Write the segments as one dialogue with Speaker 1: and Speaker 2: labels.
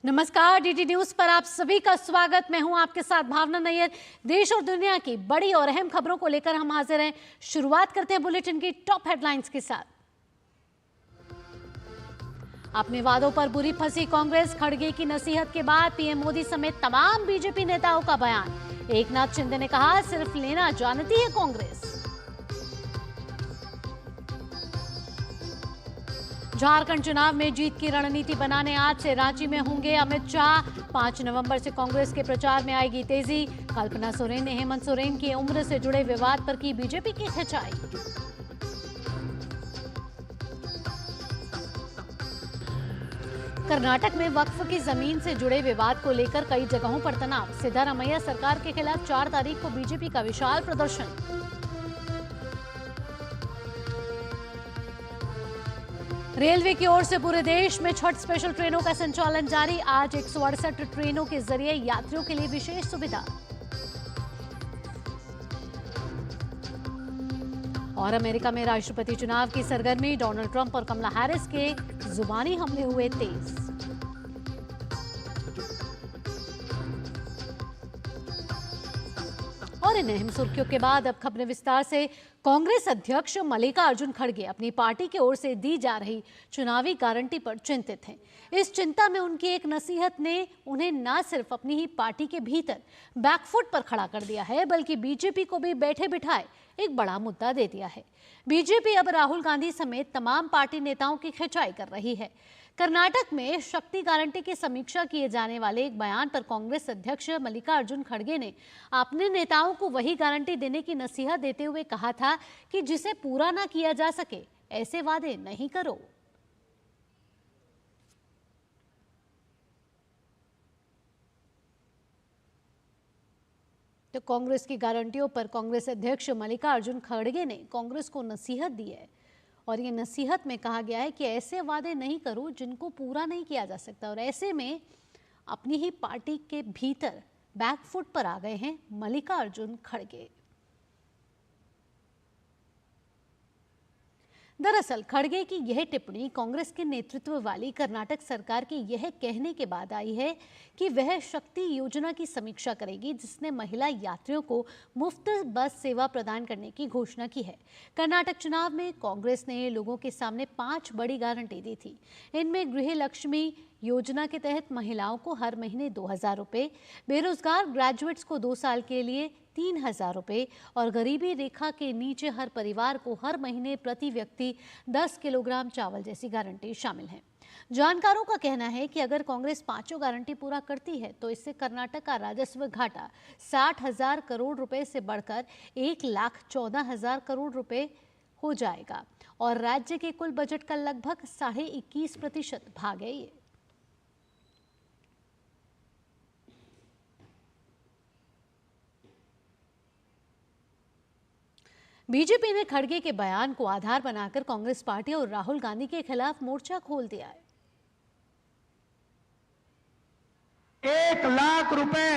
Speaker 1: नमस्कार, DD news पर आप सभी का स्वागत। मैं हूं आपके साथ भावना नैयर। देश और दुनिया की बड़ी और अहम खबरों को लेकर हम हाजिर हैं। शुरुआत करते हैं बुलेटिन की टॉप हेडलाइंस के साथ। अपने वादों पर बुरी फंसी कांग्रेस, खड़गे की नसीहत के बाद पीएम मोदी समेत तमाम बीजेपी नेताओं का बयान। एकनाथ शिंदे ने कहा, सिर्फ लेना जानती है कांग्रेस। झारखंड चुनाव में जीत की रणनीति बनाने आज से रांची में होंगे अमित शाह। 5 नवंबर से कांग्रेस के प्रचार में आएगी तेजी। कल्पना सोरेन ने हेमंत सोरेन की उम्र से जुड़े विवाद पर की बीजेपी की खिंचाई। कर्नाटक में वक्फ की जमीन से जुड़े विवाद को लेकर कई जगहों पर तनाव। सिद्धारमैया सरकार के खिलाफ 4 तारीख को बीजेपी का विशाल प्रदर्शन। रेलवे की ओर से पूरे देश में छठ स्पेशल ट्रेनों का संचालन जारी। आज 168 ट्रेनों के जरिए यात्रियों के लिए विशेष सुविधा। और अमेरिका में राष्ट्रपति चुनाव की सरगर्मी। डोनाल्ड ट्रंप और कमला हैरिस के जुबानी हमले हुए तेज। और इन अहम सुर्खियों के बाद अब खबरें विस्तार से। कांग्रेस अध्यक्ष मल्लिकार्जुन खड़गे अपनी पार्टी की ओर से दी जा रही चुनावी गारंटी पर चिंतित हैं। इस चिंता में उनकी एक नसीहत ने उन्हें न सिर्फ अपनी ही पार्टी के भीतर बैकफुट पर खड़ा कर दिया है, बल्कि बीजेपी को भी बैठे बिठाए एक बड़ा मुद्दा दे दिया है। बीजेपी अब राहुल गांधी समेत तमाम पार्टी नेताओं की खिंचाई कर रही है। कर्नाटक में शक्ति गारंटी की समीक्षा किए जाने वाले एक बयान पर कांग्रेस अध्यक्ष मल्लिकार्जुन खड़गे ने अपने नेताओं को वही गारंटी देने की नसीहत देते हुए कहा था कि जिसे पूरा ना किया जा सके, ऐसे वादे नहीं करो। तो कांग्रेस की गारंटियों पर कांग्रेस अध्यक्ष मल्लिकार्जुन खड़गे ने कांग्रेस को नसीहत दी है। और ये नसीहत में कहा गया है कि ऐसे वादे नहीं करो जिनको पूरा नहीं किया जा सकता। और ऐसे में अपनी ही पार्टी के भीतर बैकफुट पर आ गए हैं मल्लिकार्जुन खड़गे। दरअसल खड़गे की यह टिप्पणी कांग्रेस के नेतृत्व वाली कर्नाटक सरकार के यह कहने के बाद आई है कि वह शक्ति योजना की समीक्षा करेगी, जिसने महिला यात्रियों को मुफ्त बस सेवा प्रदान करने की घोषणा की है। कर्नाटक चुनाव में कांग्रेस ने लोगों के सामने 5 बड़ी गारंटी दी थी। इनमें गृह लक्ष्मी योजना के तहत महिलाओं को हर महीने 2000 रुपये, बेरोजगार ग्रेजुएट्स को 2 साल के लिए 3000 रुपये और गरीबी रेखा के नीचे हर परिवार को हर महीने प्रति व्यक्ति 10 किलोग्राम चावल जैसी गारंटी शामिल है। जानकारों का कहना है कि अगर कांग्रेस 5 गारंटी पूरा करती है तो इससे कर्नाटक का राजस्व घाटा 60,000 करोड़ रुपए से बढ़कर 1,14,000 करोड़ रुपए हो जाएगा और राज्य के कुल बजट का लगभग 21.5% भाग है ये। बीजेपी ने खड़गे के बयान को आधार बनाकर कांग्रेस पार्टी और राहुल गांधी के खिलाफ मोर्चा खोल दिया है।
Speaker 2: 1 लाख रुपए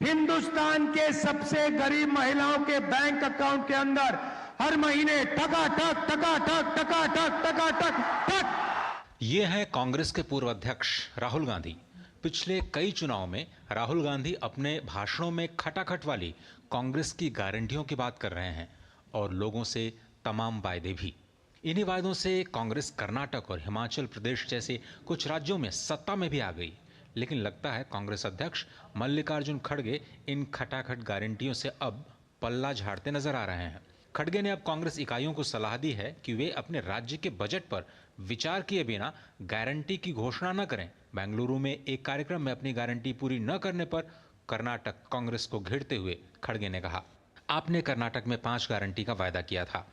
Speaker 2: हिंदुस्तान के सबसे गरीब महिलाओं के बैंक अकाउंट के अंदर हर महीने टकाटक टकाटक टकाटक टकाटक टक।
Speaker 3: ये है कांग्रेस के पूर्व अध्यक्ष राहुल गांधी। पिछले कई चुनाव में राहुल गांधी अपने भाषणों में खटाखट वाली कांग्रेस की गारंटियों की बात कर रहे हैं और लोगों से तमाम वायदे भी। इन्हीं वायदों से कांग्रेस कर्नाटक और हिमाचल प्रदेश जैसे कुछ राज्यों में सत्ता में भी आ गई, लेकिन लगता है कांग्रेस अध्यक्ष मल्लिकार्जुन खड़गे इन खटाखट गारंटियों से अब पल्ला झाड़ते नजर आ रहे हैं। खड़गे ने अब कांग्रेस इकाइयों को सलाह दी है कि वे अपने राज्य के बजट पर विचार किए बिना गारंटी की घोषणा न करें। बेंगलुरु में एक कार्यक्रम में अपनी गारंटी पूरी न करने पर कर्नाटक कांग्रेस को घेरते हुए खड़गे ने कहा, आपने कर्नाटक में 5 गारंटी का वायदा किया था।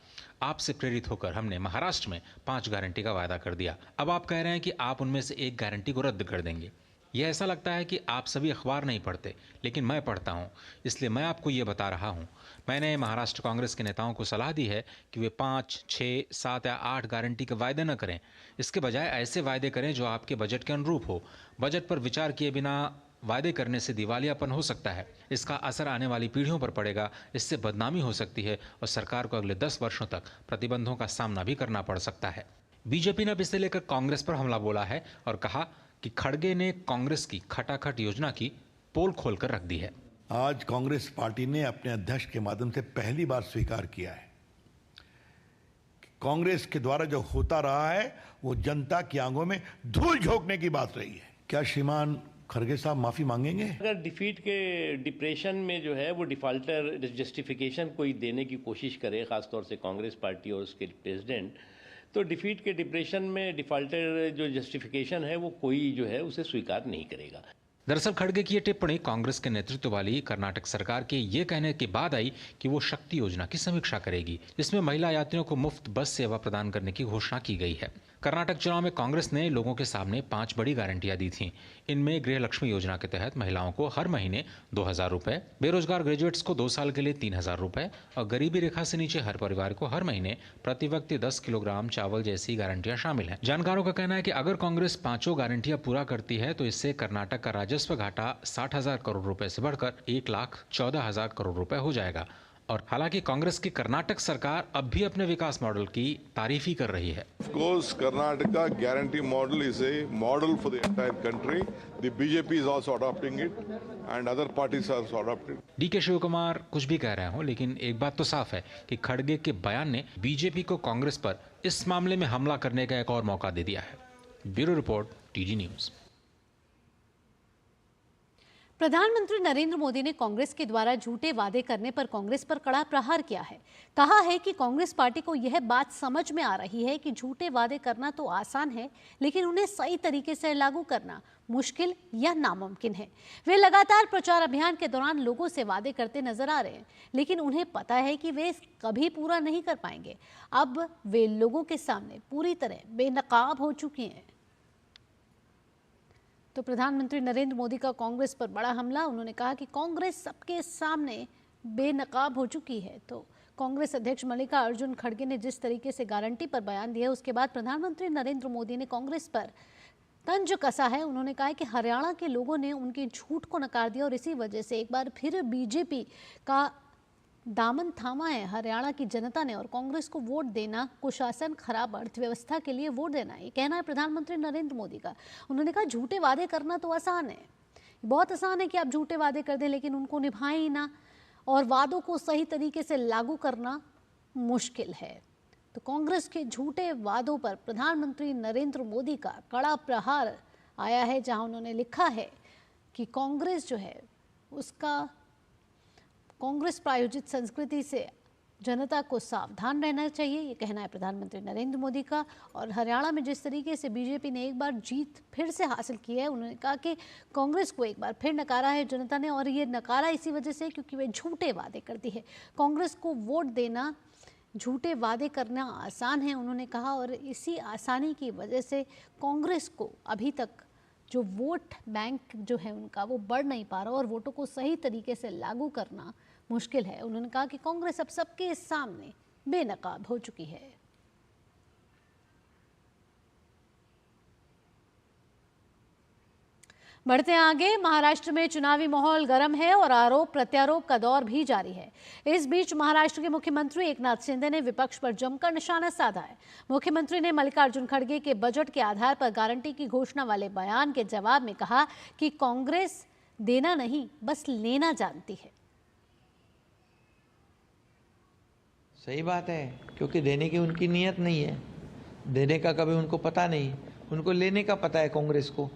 Speaker 3: आपसे प्रेरित होकर हमने महाराष्ट्र में 5 गारंटी का वायदा कर दिया। अब आप कह रहे हैं कि आप उनमें से एक गारंटी को रद्द कर देंगे। यह ऐसा लगता है कि आप सभी अखबार नहीं पढ़ते, लेकिन मैं पढ़ता हूं, इसलिए मैं आपको ये बता रहा हूं। मैंने महाराष्ट्र कांग्रेस के नेताओं को सलाह दी है कि वे 5, 6, 7 या 8 गारंटी के वायदे न करें। इसके बजाय ऐसे वायदे करें जो आपके बजट के अनुरूप हो। बजट पर विचार किए बिना वायदे करने से दिवालियापन हो सकता है। इसका असर आने वाली पीढ़ियों पर पड़ेगा, इससे बदनामी हो सकती है और सरकार को अगले 10 वर्षों तक प्रतिबंधों का सामना भी करना पड़ सकता है। बीजेपी ने अब इसे लेकर कांग्रेस पर हमला बोला है और कहा कि खड़गे ने कांग्रेस की खटाखट योजना की पोल खोलकर रख दी है।
Speaker 4: आज कांग्रेस पार्टी ने अपने अध्यक्ष के माध्यम से पहली बार स्वीकार किया है कि कांग्रेस के द्वारा जो होता रहा है वो जनता की आंखों में धूल झोंकने की बात रही है। क्या श्रीमान खड़गे साहब माफी मांगेंगे?
Speaker 5: अगर डिफीट के डिप्रेशन में जो है वो डिफॉल्टर जस्टिफिकेशन कोई देने की कोशिश करे, खासतौर से कांग्रेस पार्टी और उसके प्रेसिडेंट, तो डिफीट के डिप्रेशन में डिफॉल्टर जो जस्टिफिकेशन है वो कोई जो है उसे स्वीकार नहीं करेगा।
Speaker 3: दरअसल खड़गे की ये टिप्पणी कांग्रेस के नेतृत्व वाली कर्नाटक सरकार के ये कहने के बाद आई कि वो शक्ति योजना की समीक्षा करेगी, जिसमें महिला यात्रियों को मुफ्त बस सेवा प्रदान करने की घोषणा की गई है। कर्नाटक चुनाव में कांग्रेस ने लोगों के सामने 5 बड़ी गारंटियां दी थीं। इनमें गृह लक्ष्मी योजना के तहत महिलाओं को हर महीने 2,000 रुपए, बेरोजगार ग्रेजुएट्स को 2 साल के लिए 3,000 रुपए और गरीबी रेखा से नीचे हर परिवार को हर महीने प्रति व्यक्ति 10 किलोग्राम चावल जैसी गारंटियां शामिल हैं। जानकारों का कहना है कि अगर कांग्रेस 5 गारंटियां पूरा करती है तो इससे कर्नाटक का राजस्व घाटा 60,000 करोड़ रुपए से बढ़कर 1,14,000 करोड़ रुपए हो जाएगा। और हालांकि कांग्रेस की कर्नाटक सरकार अब भी अपने विकास मॉडल की तारीफ ही कर रही है।
Speaker 6: Of course, Karnataka guarantee model is a model for the entire country. The BJP is also adopting it, and other parties are also adopting it.
Speaker 3: DK Shiv Kumar कुछ भी कह रहे हो, लेकिन एक बात तो साफ है कि खड़गे के बयान ने बीजेपी को कांग्रेस पर इस मामले में हमला करने का एक और मौका दे दिया है। Bureau report, TG news.
Speaker 1: प्रधानमंत्री नरेंद्र मोदी ने कांग्रेस के द्वारा झूठे वादे करने पर कांग्रेस पर कड़ा प्रहार किया है। कहा है कि कांग्रेस पार्टी को यह बात समझ में आ रही है कि झूठे वादे करना तो आसान है, लेकिन उन्हें सही तरीके से लागू करना मुश्किल या नामुमकिन है। वे लगातार प्रचार अभियान के दौरान लोगों से वादे करते नजर आ रहे हैं, लेकिन उन्हें पता है कि वे कभी पूरा नहीं कर पाएंगे। अब वे लोगों के सामने पूरी तरह बेनकाब हो चुकी हैं। तो प्रधानमंत्री नरेंद्र मोदी का कांग्रेस पर बड़ा हमला। उन्होंने कहा कि कांग्रेस सबके सामने बेनकाब हो चुकी है। तो कांग्रेस अध्यक्ष मल्लिकार्जुन खड़गे ने जिस तरीके से गारंटी पर बयान दिया, उसके बाद प्रधानमंत्री नरेंद्र मोदी ने कांग्रेस पर तंज कसा है। उन्होंने कहा कि हरियाणा के लोगों ने उनके झूठ को नकार दिया और इसी वजह से एक बार फिर बीजेपी का दामन थामा है हरियाणा की जनता ने, और कांग्रेस को वोट देना कुशासन, खराब अर्थव्यवस्था के लिए वोट देना, ये कहना है प्रधानमंत्री नरेंद्र मोदी का। उन्होंने कहा झूठे वादे करना तो आसान है, बहुत आसान है कि आप झूठे वादे कर दें, लेकिन उनको निभाएं ही ना, और वादों को सही तरीके से लागू करना मुश्किल है। तो कांग्रेस के झूठे वादों पर प्रधानमंत्री नरेंद्र मोदी का कड़ा प्रहार आया है, जहां उन्होंने लिखा है कि कांग्रेस जो है उसका कांग्रेस प्रायोजित संस्कृति से जनता को सावधान रहना चाहिए, ये कहना है प्रधानमंत्री नरेंद्र मोदी का। और हरियाणा में जिस तरीके से बीजेपी ने एक बार जीत फिर से हासिल की है, उन्होंने कहा कि कांग्रेस को एक बार फिर नकारा है जनता ने, और ये नकारा इसी वजह से क्योंकि वे झूठे वादे करती है। कांग्रेस को वोट देना, झूठे वादे करना आसान है, उन्होंने कहा, और इसी आसानी की वजह से कांग्रेस को अभी तक जो वोट बैंक जो है उनका वो बढ़ नहीं पा रहा और वोटों को सही तरीके से लागू करना मुश्किल है। उन्होंने कहा कि कांग्रेस अब सबके सामने बेनकाब हो चुकी है। बढ़ते हैं आगे। महाराष्ट्र में चुनावी माहौल गर्म है और आरोप प्रत्यारोप का दौर भी जारी है। इस बीच महाराष्ट्र के मुख्यमंत्री एकनाथ शिंदे ने विपक्ष पर जमकर निशाना साधा है। मुख्यमंत्री ने मल्लिकार्जुन खड़गे के बजट के आधार पर गारंटी की घोषणा वाले बयान के जवाब में कहा कि कांग्रेस देना नहीं बस लेना जानती है।
Speaker 7: सही बात है, क्योंकि देने की उनकी नीयत नहीं है, देने का कभी उनको पता नहीं, उनको लेने का पता है कांग्रेस को।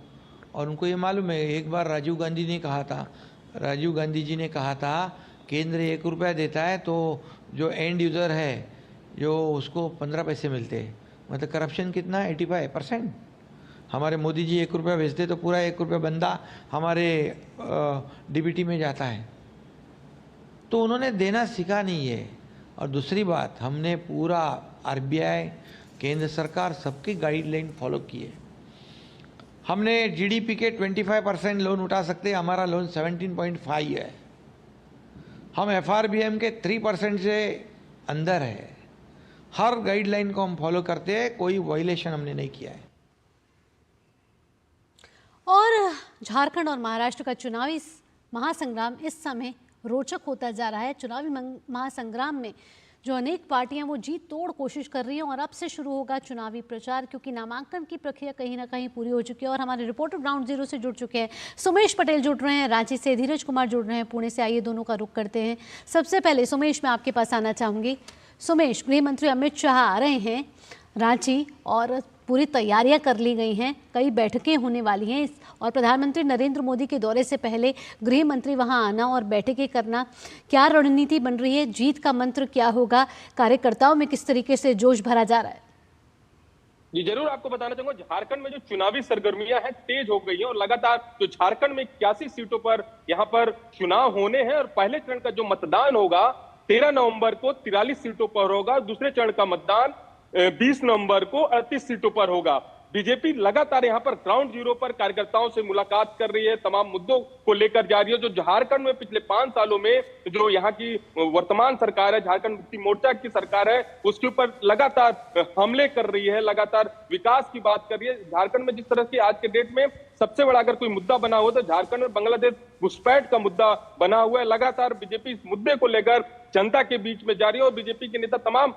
Speaker 7: और उनको ये मालूम है, एक बार राजीव गांधी जी ने कहा था केंद्र 1 रुपया देता है तो जो एंड यूज़र है जो उसको 15 पैसे मिलते हैं। मतलब करप्शन कितना है, 85%। हमारे मोदी जी 1 रुपया भेजते तो पूरा 1 रुपया बंदा हमारे डीबीटी में जाता है। तो उन्होंने देना सीखा नहीं है। और दूसरी बात, हमने पूरा आरबीआई, केंद्र सरकार सबकी गाइडलाइन फॉलो की है। हमने जीडीपी के 25% लोन उठा सकते हैं, हमारा लोन 17.5 है। हम एफआरबीएम के 3% से अंदर है। हर गाइडलाइन को हम फॉलो करते हैं, कोई वायलेशन हमने नहीं किया है।
Speaker 1: और झारखंड और महाराष्ट्र का चुनावी महासंग्राम इस समय रोचक होता जा रहा है। चुनावी महासंग्राम में जो अनेक पार्टियां वो जी तोड़ कोशिश कर रही हैं और अब से शुरू होगा चुनावी प्रचार, क्योंकि नामांकन की प्रक्रिया कहीं ना कहीं पूरी हो चुकी है। और हमारे रिपोर्टर ग्राउंड जीरो से जुड़ चुके हैं, सुमेश पटेल जुड़ रहे हैं रांची से, धीरज कुमार जुड़ रहे हैं पुणे से। आइए दोनों का रुख करते हैं। सबसे पहले सुमेश, मैं आपके पास आना चाहूंगी। सुमेश, गृह मंत्री अमित शाह आ रहे हैं रांची और पूरी तैयारियां कर ली गई हैं, कई बैठकें होने वाली हैं और प्रधानमंत्री नरेंद्र मोदी के दौरे से पहले गृह मंत्री वहां आना और बैठकें करना, क्या रणनीति बन रही है? जीत का मंत्र क्या होगा? कार्यकर्ताओं में किस तरीके से जोश भरा जा रहा है?
Speaker 8: जी जरूर आपको बताना चाहूंगा, झारखंड में जो चुनावी सरगर्मियां हैं तेज हो गई हैं और लगातार जो झारखंड में 81 सीटों पर यहाँ पर चुनाव होने हैं और पहले चरण का जो मतदान होगा 13 नवंबर को 43 सीटों पर होगा, दूसरे चरण का मतदान 20 नवंबर को 38 सीटों पर होगा। बीजेपी लगातार यहाँ पर ग्राउंड जीरो पर कार्यकर्ताओं से मुलाकात कर रही है, तमाम मुद्दों को लेकर जा रही है। जो झारखंड में पिछले 5 सालों में जो यहाँ की वर्तमान सरकार है, झारखंड मुक्ति मोर्चा की सरकार है, उसके ऊपर लगातार हमले कर रही है, लगातार विकास की बात कर रही है। झारखंड में जिस तरह की आज के डेट में सबसे बड़ा अगर कोई मुद्दा बना हुआ तो झारखंड में बांग्लादेश घुसपैठ का मुद्दा बना हुआ है। लगातार बीजेपी इस मुद्दे को लेकर जनता के बीच में जा रही है और बीजेपी के नेता तमाम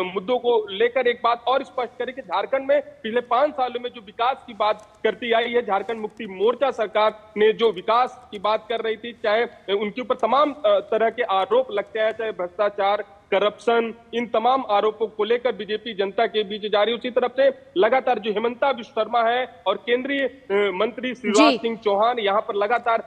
Speaker 8: मुद्दों को लेकर एक बात और स्पष्ट करें कि झारखंड में पिछले 5 सालों में जो विकास की बात करती आई है, झारखंड मुक्ति मोर्चा सरकार ने जो विकास की बात कर रही थी, चाहे उनके ऊपर तमाम तरह के आरोप लगते हैं, चाहे भ्रष्टाचार, करप्शन, इन तमाम आरोपों को लेकर बीजेपी जनता के बीच जा रही है। उसी तरफ से लगातार जो हेमंता विश्व शर्मा है और केंद्रीय मंत्री शिवराज सिंह चौहान यहाँ पर लगातार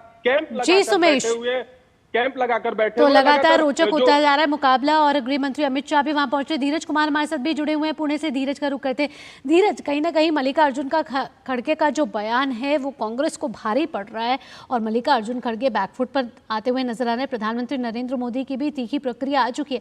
Speaker 8: कैंप लगाकर बैठे
Speaker 1: तो लगातार रोचक होता जा रहा है मुकाबला और गृह मंत्री अमित शाह भी वहां पहुंचे। धीरज कुमार हमारे साथ भी जुड़े हुए हैं पुणे से। धीरज का रुख करते हैं। धीरज, कहीं ना कहीं मल्लिकार्जुन का खड़गे का जो बयान है वो कांग्रेस को भारी पड़ रहा है और मल्लिकार्जुन खड़गे बैकफुट पर आते हुए नजर आ रहे हैं। प्रधानमंत्री नरेंद्र मोदी की भी तीखी प्रक्रिया आ चुकी है।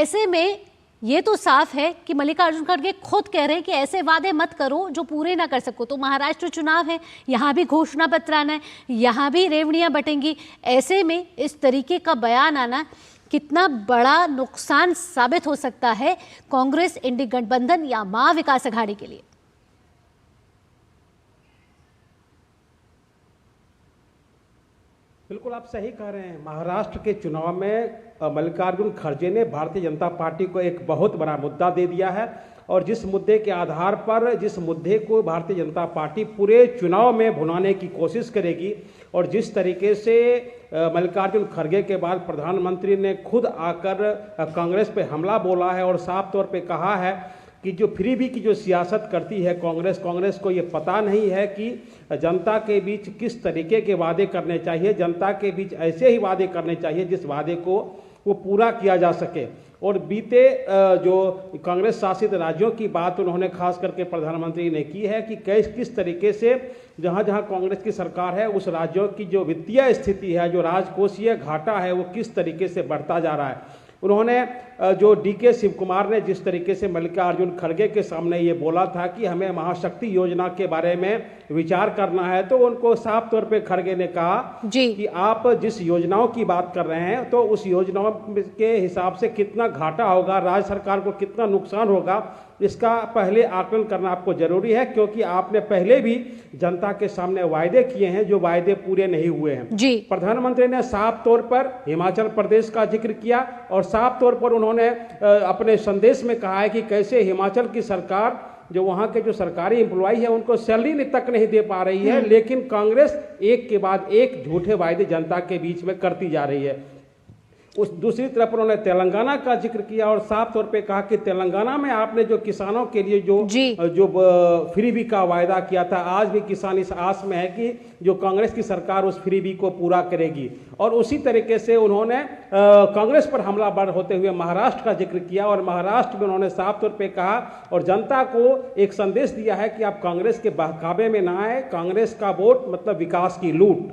Speaker 1: ऐसे में ये तो साफ है कि मल्लिकार्जुन खड़गे खुद कह रहे हैं कि ऐसे वादे मत करो जो पूरे ना कर सको। तो महाराष्ट्र चुनाव है, यहाँ भी घोषणा पत्र आना है, यहाँ भी रेवड़ियाँ बटेंगी। ऐसे में इस तरीके का बयान आना कितना बड़ा नुकसान साबित हो सकता है कांग्रेस, इंडी गठबंधन या महाविकास अघाड़ी के लिए?
Speaker 9: बिल्कुल आप सही कह रहे हैं। महाराष्ट्र के चुनाव में मल्लिकार्जुन खड़गे ने भारतीय जनता पार्टी को एक बहुत बड़ा मुद्दा दे दिया है और जिस मुद्दे के आधार पर, जिस मुद्दे को भारतीय जनता पार्टी पूरे चुनाव में भुनाने की कोशिश करेगी और जिस तरीके से मल्लिकार्जुन खड़गे के बाद प्रधानमंत्री ने खुद आकर कांग्रेस पे हमला बोला है और साफ तौर पे कहा है कि जो फ्रीबी की जो सियासत करती है कांग्रेस को ये पता नहीं है कि जनता के बीच किस तरीके के वादे करने चाहिए। जनता के बीच ऐसे ही वादे करने चाहिए जिस वादे को वो पूरा किया जा सके। और बीते जो कांग्रेस शासित राज्यों की बात उन्होंने खास करके प्रधानमंत्री ने की है कि किस तरीके से जहां जहां कांग्रेस की सरकार है उस राज्यों की जो वित्तीय स्थिति है, जो राजकोषीय घाटा है, वो किस तरीके से बढ़ता जा रहा है। उन्होंने जो डीके शिव कुमार ने जिस तरीके से मल्लिकार्जुन खड़गे के सामने ये बोला था कि हमें महाशक्ति योजना के बारे में विचार करना है, तो उनको साफ तौर पे खड़गे ने कहा कि आप जिस योजनाओं की बात कर रहे हैं तो उस योजनाओं के हिसाब से कितना घाटा होगा, राज्य सरकार को कितना नुकसान होगा, इसका पहले आकलन करना आपको जरूरी है, क्योंकि आपने पहले भी जनता के सामने वायदे किए हैं जो वायदे पूरे नहीं हुए हैं। प्रधानमंत्री ने साफ तौर पर हिमाचल प्रदेश का जिक्र किया और साफ तौर पर उन्होंने अपने संदेश में कहा है कि कैसे हिमाचल की सरकार, जो वहां के जो सरकारी एम्प्लॉय है उनको सैलरी तक नहीं दे पा रही है, लेकिन कांग्रेस एक के बाद एक झूठे वायदे जनता के बीच में करती जा रही है। उस दूसरी तरफ उन्होंने तेलंगाना का जिक्र किया और साफ तौर पे कहा कि तेलंगाना में आपने जो किसानों के लिए जो फ्रीबी का वायदा किया था, आज भी किसान इस आस में है कि जो कांग्रेस की सरकार उस फ्रीबी को पूरा करेगी। और उसी तरीके से उन्होंने कांग्रेस पर हमलावर होते हुए महाराष्ट्र का जिक्र किया और महाराष्ट्र में उन्होंने साफ तौर पे कहा और जनता को एक संदेश दिया है कि आप कांग्रेस के बहकावे में ना आए, कांग्रेस का वोट मतलब विकास की लूट।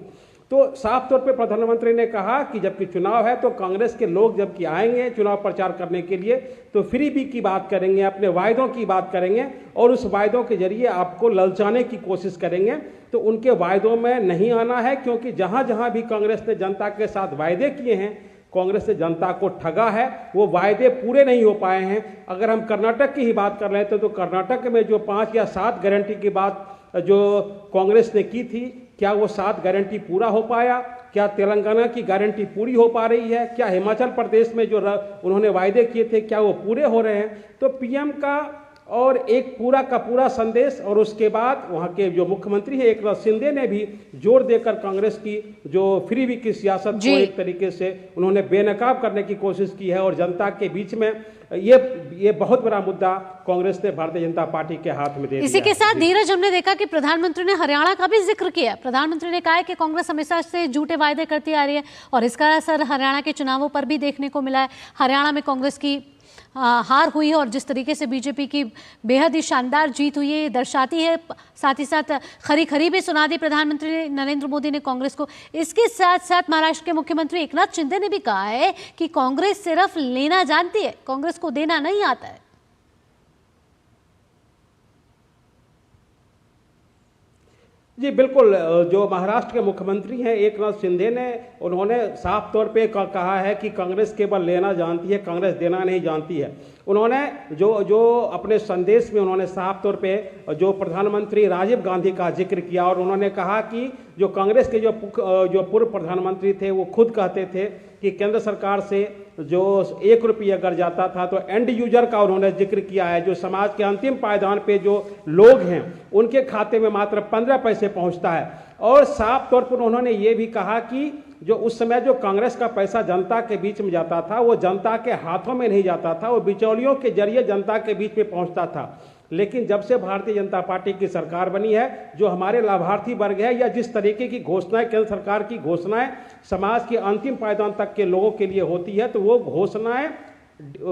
Speaker 9: तो साफ तौर पे प्रधानमंत्री ने कहा कि जबकि चुनाव है तो कांग्रेस के लोग जबकि आएंगे चुनाव प्रचार करने के लिए तो फ्रीबी की बात करेंगे, अपने वायदों की बात करेंगे और उस वायदों के जरिए आपको ललचाने की कोशिश करेंगे। तो उनके वायदों में नहीं आना है, क्योंकि जहां जहां भी कांग्रेस ने जनता के साथ वायदे किए हैं, कांग्रेस ने जनता को ठगा है, वो वायदे पूरे नहीं हो पाए हैं। अगर हम कर्नाटक की ही बात कर रहे थे तो कर्नाटक में जो 5 या 7 गारंटी की बात जो कांग्रेस ने की थी, क्या वो 7 गारंटी पूरा हो पाया? क्या तेलंगाना की गारंटी पूरी हो पा रही है? क्या हिमाचल प्रदेश में जो उन्होंने वायदे किए थे क्या वो पूरे हो रहे हैं? तो पीएम का और एक पूरा का पूरा संदेश, और उसके बाद वहाँ के जो मुख्यमंत्री है एकनाथ शिंदे ने भी जोर देकर कांग्रेस की जो फ्रीबी की सियासत को एक तरीके से उन्होंने बेनकाब करने की कोशिश की है। और जनता के बीच में ये बहुत बड़ा मुद्दा कांग्रेस ने भारतीय जनता पार्टी के हाथ में दे दिया।
Speaker 1: इसी के साथ धीरज, हमने देखा कि प्रधानमंत्री ने हरियाणा का भी जिक्र किया। प्रधानमंत्री ने कहा है कि कांग्रेस हमेशा से झूठे वायदे करती आ रही है और इसका असर हरियाणा के चुनावों पर भी देखने को मिला है। हरियाणा में कांग्रेस की हार हुई है और जिस तरीके से बीजेपी की बेहद ही शानदार जीत हुई है ये दर्शाती है। साथ ही साथ खरी खरी भी सुना दी प्रधानमंत्री नरेंद्र मोदी ने कांग्रेस को। इसके साथ साथ महाराष्ट्र के मुख्यमंत्री एकनाथ शिंदे ने भी कहा है कि कांग्रेस सिर्फ लेना जानती है, कांग्रेस को देना नहीं आता है।
Speaker 9: जी बिल्कुल, जो महाराष्ट्र के मुख्यमंत्री हैं एकनाथ शिंदे ने उन्होंने साफ तौर पे कहा है कि कांग्रेस केवल लेना जानती है, कांग्रेस देना नहीं जानती है। उन्होंने जो अपने संदेश में उन्होंने साफ तौर पे जो प्रधानमंत्री राजीव गांधी का जिक्र किया और उन्होंने कहा कि जो कांग्रेस के जो पूर्व प्रधानमंत्री थे वो खुद कहते थे कि केंद्र सरकार से जो 1 रुपया अगर जाता था तो एंड यूजर का उन्होंने जिक्र किया है। जो समाज के अंतिम पायदान पे जो लोग हैं उनके खाते में मात्र 15 पैसे पहुंचता है। और साफ तौर पर उन्होंने ये भी कहा कि जो उस समय जो कांग्रेस का पैसा जनता के बीच में जाता था वो जनता के हाथों में नहीं जाता था, वो बिचौलियों के जरिए जनता के बीच में पहुंचता था। लेकिन जब से भारतीय जनता पार्टी की सरकार बनी है, जो हमारे लाभार्थी वर्ग है या जिस तरीके की घोषणाएं केंद्र सरकार की घोषणाएं समाज के अंतिम पायदान तक के लोगों के लिए होती है, तो वो घोषणाएं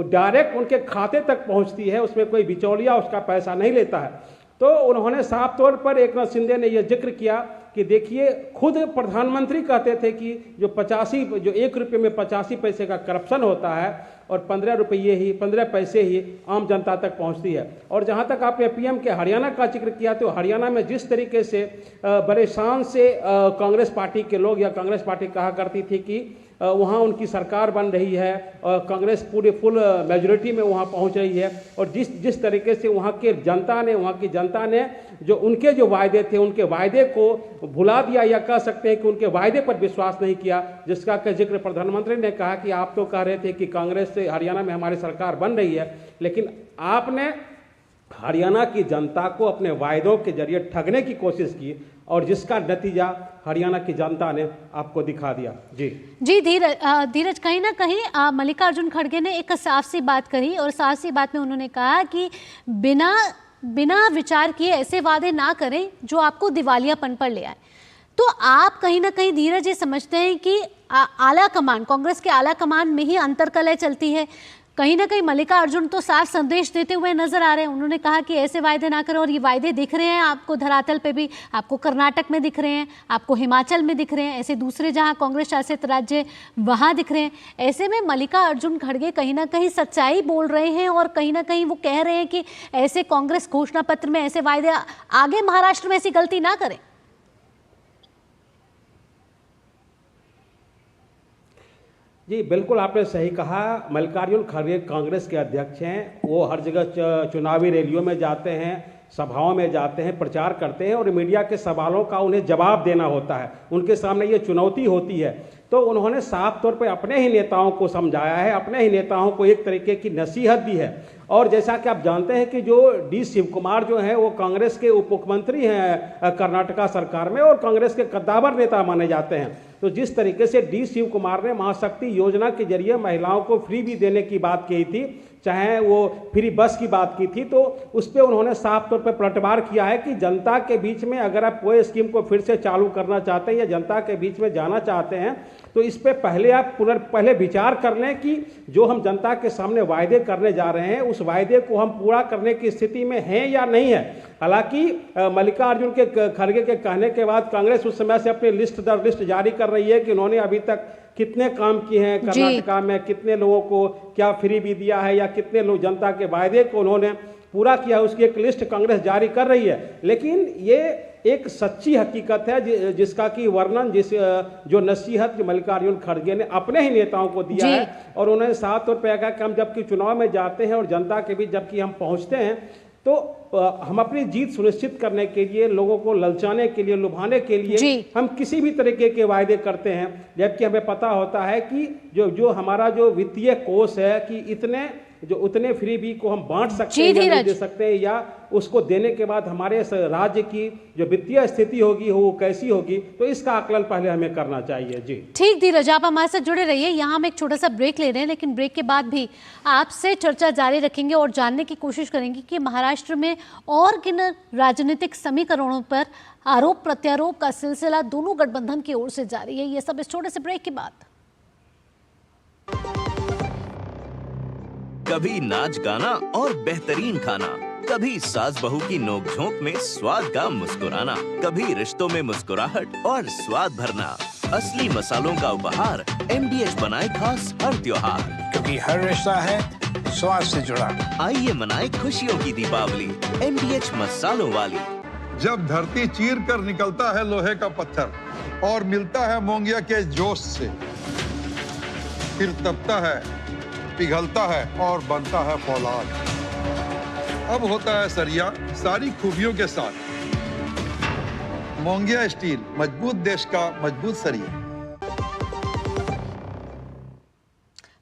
Speaker 9: डायरेक्ट उनके खाते तक पहुंचती है, उसमें कोई बिचौलिया उसका पैसा नहीं लेता है। तो उन्होंने साफ तौर पर एकनाथ शिंदे ने यह जिक्र किया कि देखिए खुद प्रधानमंत्री कहते थे कि जो 1 रुपये में 85 पैसे का करप्शन होता है और 15 पैसे ही आम जनता तक पहुंचती है। और जहां तक आपने पीएम के हरियाणा का जिक्र किया तो हरियाणा में जिस तरीके से बड़े शान से कांग्रेस पार्टी के लोग या कांग्रेस पार्टी कहा करती थी कि वहाँ उनकी सरकार बन रही है और कांग्रेस पूरे फुल मेजोरिटी में वहाँ पहुँच रही है, और जिस तरीके से वहाँ की जनता ने जो उनके जो वायदे थे उनके वायदे को भुला दिया या कह सकते हैं कि उनके वायदे पर विश्वास नहीं किया, जिसका जिक्र प्रधानमंत्री ने कहा कि आप तो कह रहे थे कि कांग्रेस से हरियाणा में हमारी सरकार बन रही है, लेकिन आपने हरियाणा की जनता को अपने वायदों के जरिए ठगने की कोशिश की और जिसका नतीजा हरियाणा की जनता ने आपको दिखा दिया। जी
Speaker 1: धीरज, कहीं ना कहीं मल्लिकार्जुन खड़गे ने एक साफ सी बात कही और साफ सी बात में उन्होंने कहा कि बिना विचार किए ऐसे वादे ना करें जो आपको दिवालियापन पर ले आए। तो आप कहीं ना कहीं धीरज ये समझते हैं कि आला कमान, कांग्रेस के आला कमान में ही अंतर्कलह चलती है। कहीं ना कहीं मल्लिकार्जुन तो साफ संदेश देते हुए नजर आ रहे हैं। उन्होंने कहा कि ऐसे वायदे ना करें और ये वायदे दिख रहे हैं आपको धरातल पे भी, आपको कर्नाटक में दिख रहे हैं, आपको हिमाचल में दिख रहे हैं, ऐसे दूसरे जहां कांग्रेस शासित राज्य वहां दिख रहे हैं। ऐसे में मल्लिकार्जुन खड़गे कहीं ना कहीं सच्चाई बोल रहे हैं और कहीं ना कहीं वो कह रहे हैं कि ऐसे कांग्रेस घोषणा पत्र में ऐसे वायदे आगे महाराष्ट्र में ऐसी गलती ना करें।
Speaker 9: जी बिल्कुल, आपने सही कहा। मल्लिकार्जुन खड़गे कांग्रेस के अध्यक्ष हैं, वो हर जगह चुनावी रैलियों में जाते हैं, सभाओं में जाते हैं, प्रचार करते हैं और मीडिया के सवालों का उन्हें जवाब देना होता है, उनके सामने ये चुनौती होती है। तो उन्होंने साफ तौर पे अपने ही नेताओं को समझाया है, अपने ही नेताओं को एक तरीके की नसीहत दी है। और जैसा कि आप जानते हैं कि जो डी शिव कुमार जो हैं वो कांग्रेस के उप मुख्यमंत्री हैं कर्नाटका सरकार में और कांग्रेस के कद्दावर नेता माने जाते हैं। तो जिस तरीके से डी शिव कुमार ने महाशक्ति योजना के जरिए महिलाओं को फ्री भी देने की बात की थी, चाहे वो फ्री बस की बात की थी, तो उस पर उन्होंने साफ तौर पर पलटवार किया है कि जनता के बीच में अगर आप कोई स्कीम को फिर से चालू करना चाहते हैं या जनता के बीच में जाना चाहते हैं तो इस पे पहले आप पहले विचार कर लें कि जो हम जनता के सामने वायदे करने जा रहे हैं उस वायदे को हम पूरा करने की स्थिति में हैं या नहीं है। हालांकि मल्लिकार्जुन के खड़गे के कहने के बाद कांग्रेस उस समय से अपनी लिस्ट दर लिस्ट जारी कर रही है कि उन्होंने अभी तक कितने काम किए हैं कर्नाटका में, कितने लोगों को क्या फ्री भी दिया है या कितने लोग जनता के वायदे को उन्होंने पूरा किया, उसकी एक लिस्ट कांग्रेस जारी कर रही है। लेकिन ये एक सच्ची हकीकत है जिसका कि वर्णन जो नसीहत मल्लिकार्जुन खड़गे ने अपने ही नेताओं को दिया है और उन्होंने साफ तौर पर कहा कि हम जबकि चुनाव में जाते हैं और जनता के बीच जबकि हम पहुंचते हैं तो हम अपनी जीत सुनिश्चित करने के लिए, लोगों को ललचाने के लिए, लुभाने के लिए हम किसी भी तरीके के वायदे करते हैं, जबकि हमें पता होता है कि जो हमारा जो वित्तीय कोष है कि उतने फ्रीबी को हम बांट सकते हैं या नहीं दे सकते हैं, या उसको देने के बाद हमारे राज्य की जो वित्तीय स्थिति होगी वो कैसी होगी, तो इसका आकलन पहले हमें करना चाहिए। जी
Speaker 1: ठीक धीरज, आप हमारे साथ जुड़े रहिए। यहाँ हम एक छोटा सा ब्रेक ले रहे हैं, लेकिन ब्रेक के बाद भी आपसे चर्चा जारी रखेंगे और जानने की कोशिश करेंगे कि महाराष्ट्र में और किन राजनीतिक समीकरणों पर आरोप प्रत्यारोप का सिलसिला दोनों गठबंधन की ओर से जारी है। ये सब इस छोटे से ब्रेक के बाद।
Speaker 10: कभी नाच गाना और बेहतरीन खाना, कभी सास बहू की नोक-झोंक में स्वाद का मुस्कुराना, कभी रिश्तों में मुस्कुराहट और स्वाद भरना। असली मसालों का उपहार MDH बनाए खास हर त्योहार,
Speaker 11: क्योंकि हर रिश्ता है स्वाद से जुड़ा।
Speaker 10: आइए मनाए खुशियों की दीपावली MDH मसालों वाली।
Speaker 6: जब धरती चीर कर निकलता है लोहे का पत्थर और मिलता है मोंगिया के जोश से, फिर तपता है, पिघलता है और बनता है फौलाद। अब होता है सरिया सारी खूबियों के साथ। मोंगिया स्टील, मजबूत देश का मजबूत सरिया।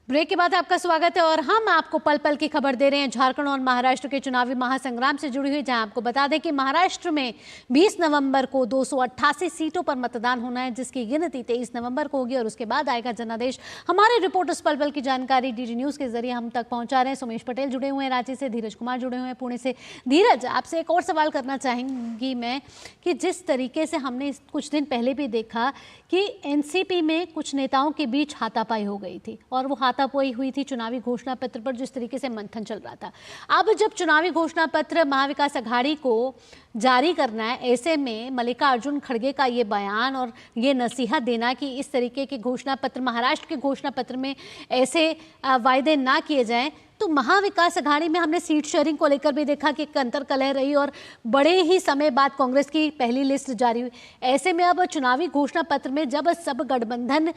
Speaker 1: ब्रेक के बाद आपका स्वागत है और हम आपको पल पल की खबर दे रहे हैं झारखंड और महाराष्ट्र के चुनावी महासंग्राम से जुड़ी हुई, जहां आपको बता दें कि महाराष्ट्र में 20 नवंबर को 288 सीटों पर मतदान होना है, जिसकी गिनती 23 नवंबर को होगी और उसके बाद आएगा जनादेश। हमारे रिपोर्टर्स पल पल की जानकारी DD न्यूज के जरिए हम तक पहुंचा रहे हैं। सुमेश पटेल जुड़े हुए हैं रांची से, धीरज कुमार जुड़े हुए हैं पुणे से। धीरज, आपसे एक और सवाल करना चाहेंगी मैं कि जिस तरीके से हमने कुछ दिन पहले भी देखा कि NCP में कुछ नेताओं के बीच हाथापाई हो गई थी और वो हाथापाई हुई थी चुनावी घोषणा पत्र पर, जिस तरीके से मंथन चल रहा था। अब जब चुनावी घोषणा पत्र महाविकास आघाड़ी को जारी करना है, ऐसे में मल्लिकार्जुन खड़गे का ये बयान और ये नसीहत देना कि इस तरीके के घोषणा पत्र, महाराष्ट्र के घोषणा पत्र में ऐसे वायदे ना किए जाएं, तो महाविकास आघाड़ी में हमने सीट शेयरिंग को लेकर भी देखा कि एक अंतर कलह रही और बड़े ही समय बाद कांग्रेस की पहली लिस्ट जारी हुई। ऐसे में अब चुनावी घोषणा पत्र में जब सब गठबंधन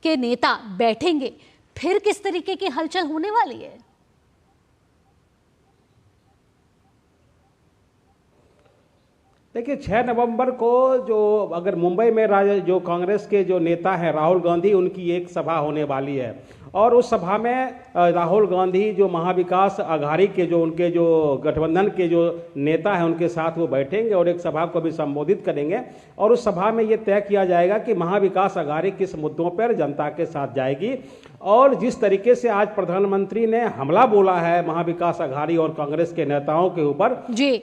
Speaker 1: के नेता बैठेंगे, फिर किस तरीके की हलचल होने वाली है?
Speaker 9: देखिए, 6 नवंबर को जो अगर मुंबई में जो कांग्रेस के जो नेता हैं राहुल गांधी, उनकी एक सभा होने वाली है और उस सभा में राहुल गांधी जो महाविकास आघाड़ी के जो उनके जो गठबंधन के जो नेता हैं उनके साथ वो बैठेंगे और एक सभा को भी संबोधित करेंगे और उस सभा में ये तय किया जाएगा कि महाविकास आघाड़ी किस मुद्दों पर जनता के साथ जाएगी। और जिस तरीके से आज प्रधानमंत्री ने हमला बोला है महाविकास आघाड़ी और कांग्रेस के नेताओं के ऊपर,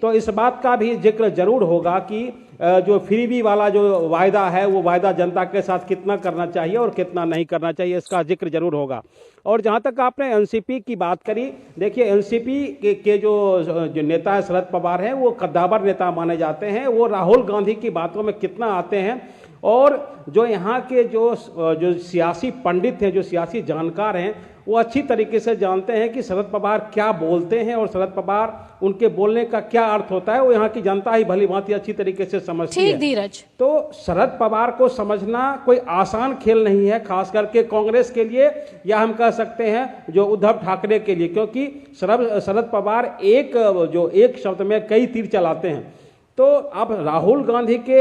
Speaker 9: तो इस बात का भी जिक्र जरूर होगा कि जो फ्रीबी वाला जो वायदा है वो वायदा जनता के साथ कितना करना चाहिए और कितना नहीं करना चाहिए, इसका जिक्र जरूर होगा। और जहां तक आपने एनसीपी की बात करी, देखिए एनसीपी के जो नेता है शरद पवार हैं, वो कद्दावर नेता माने जाते हैं। वो राहुल गांधी की बातों में कितना आते हैं और जो यहाँ के जो सियासी पंडित हैं, जो सियासी जानकार हैं, वो अच्छी तरीके से जानते हैं कि शरद पवार क्या बोलते हैं और शरद पवार उनके बोलने का क्या अर्थ होता है, वो यहाँ की जनता ही भली भांति अच्छी तरीके से समझती है।
Speaker 1: धीरज,
Speaker 9: तो शरद पवार को समझना कोई आसान खेल नहीं है, खास करके कांग्रेस के लिए या हम कह सकते हैं जो उद्धव ठाकरे के लिए, क्योंकि शरद पवार एक शब्द में कई तीर चलाते हैं। तो अब राहुल गांधी के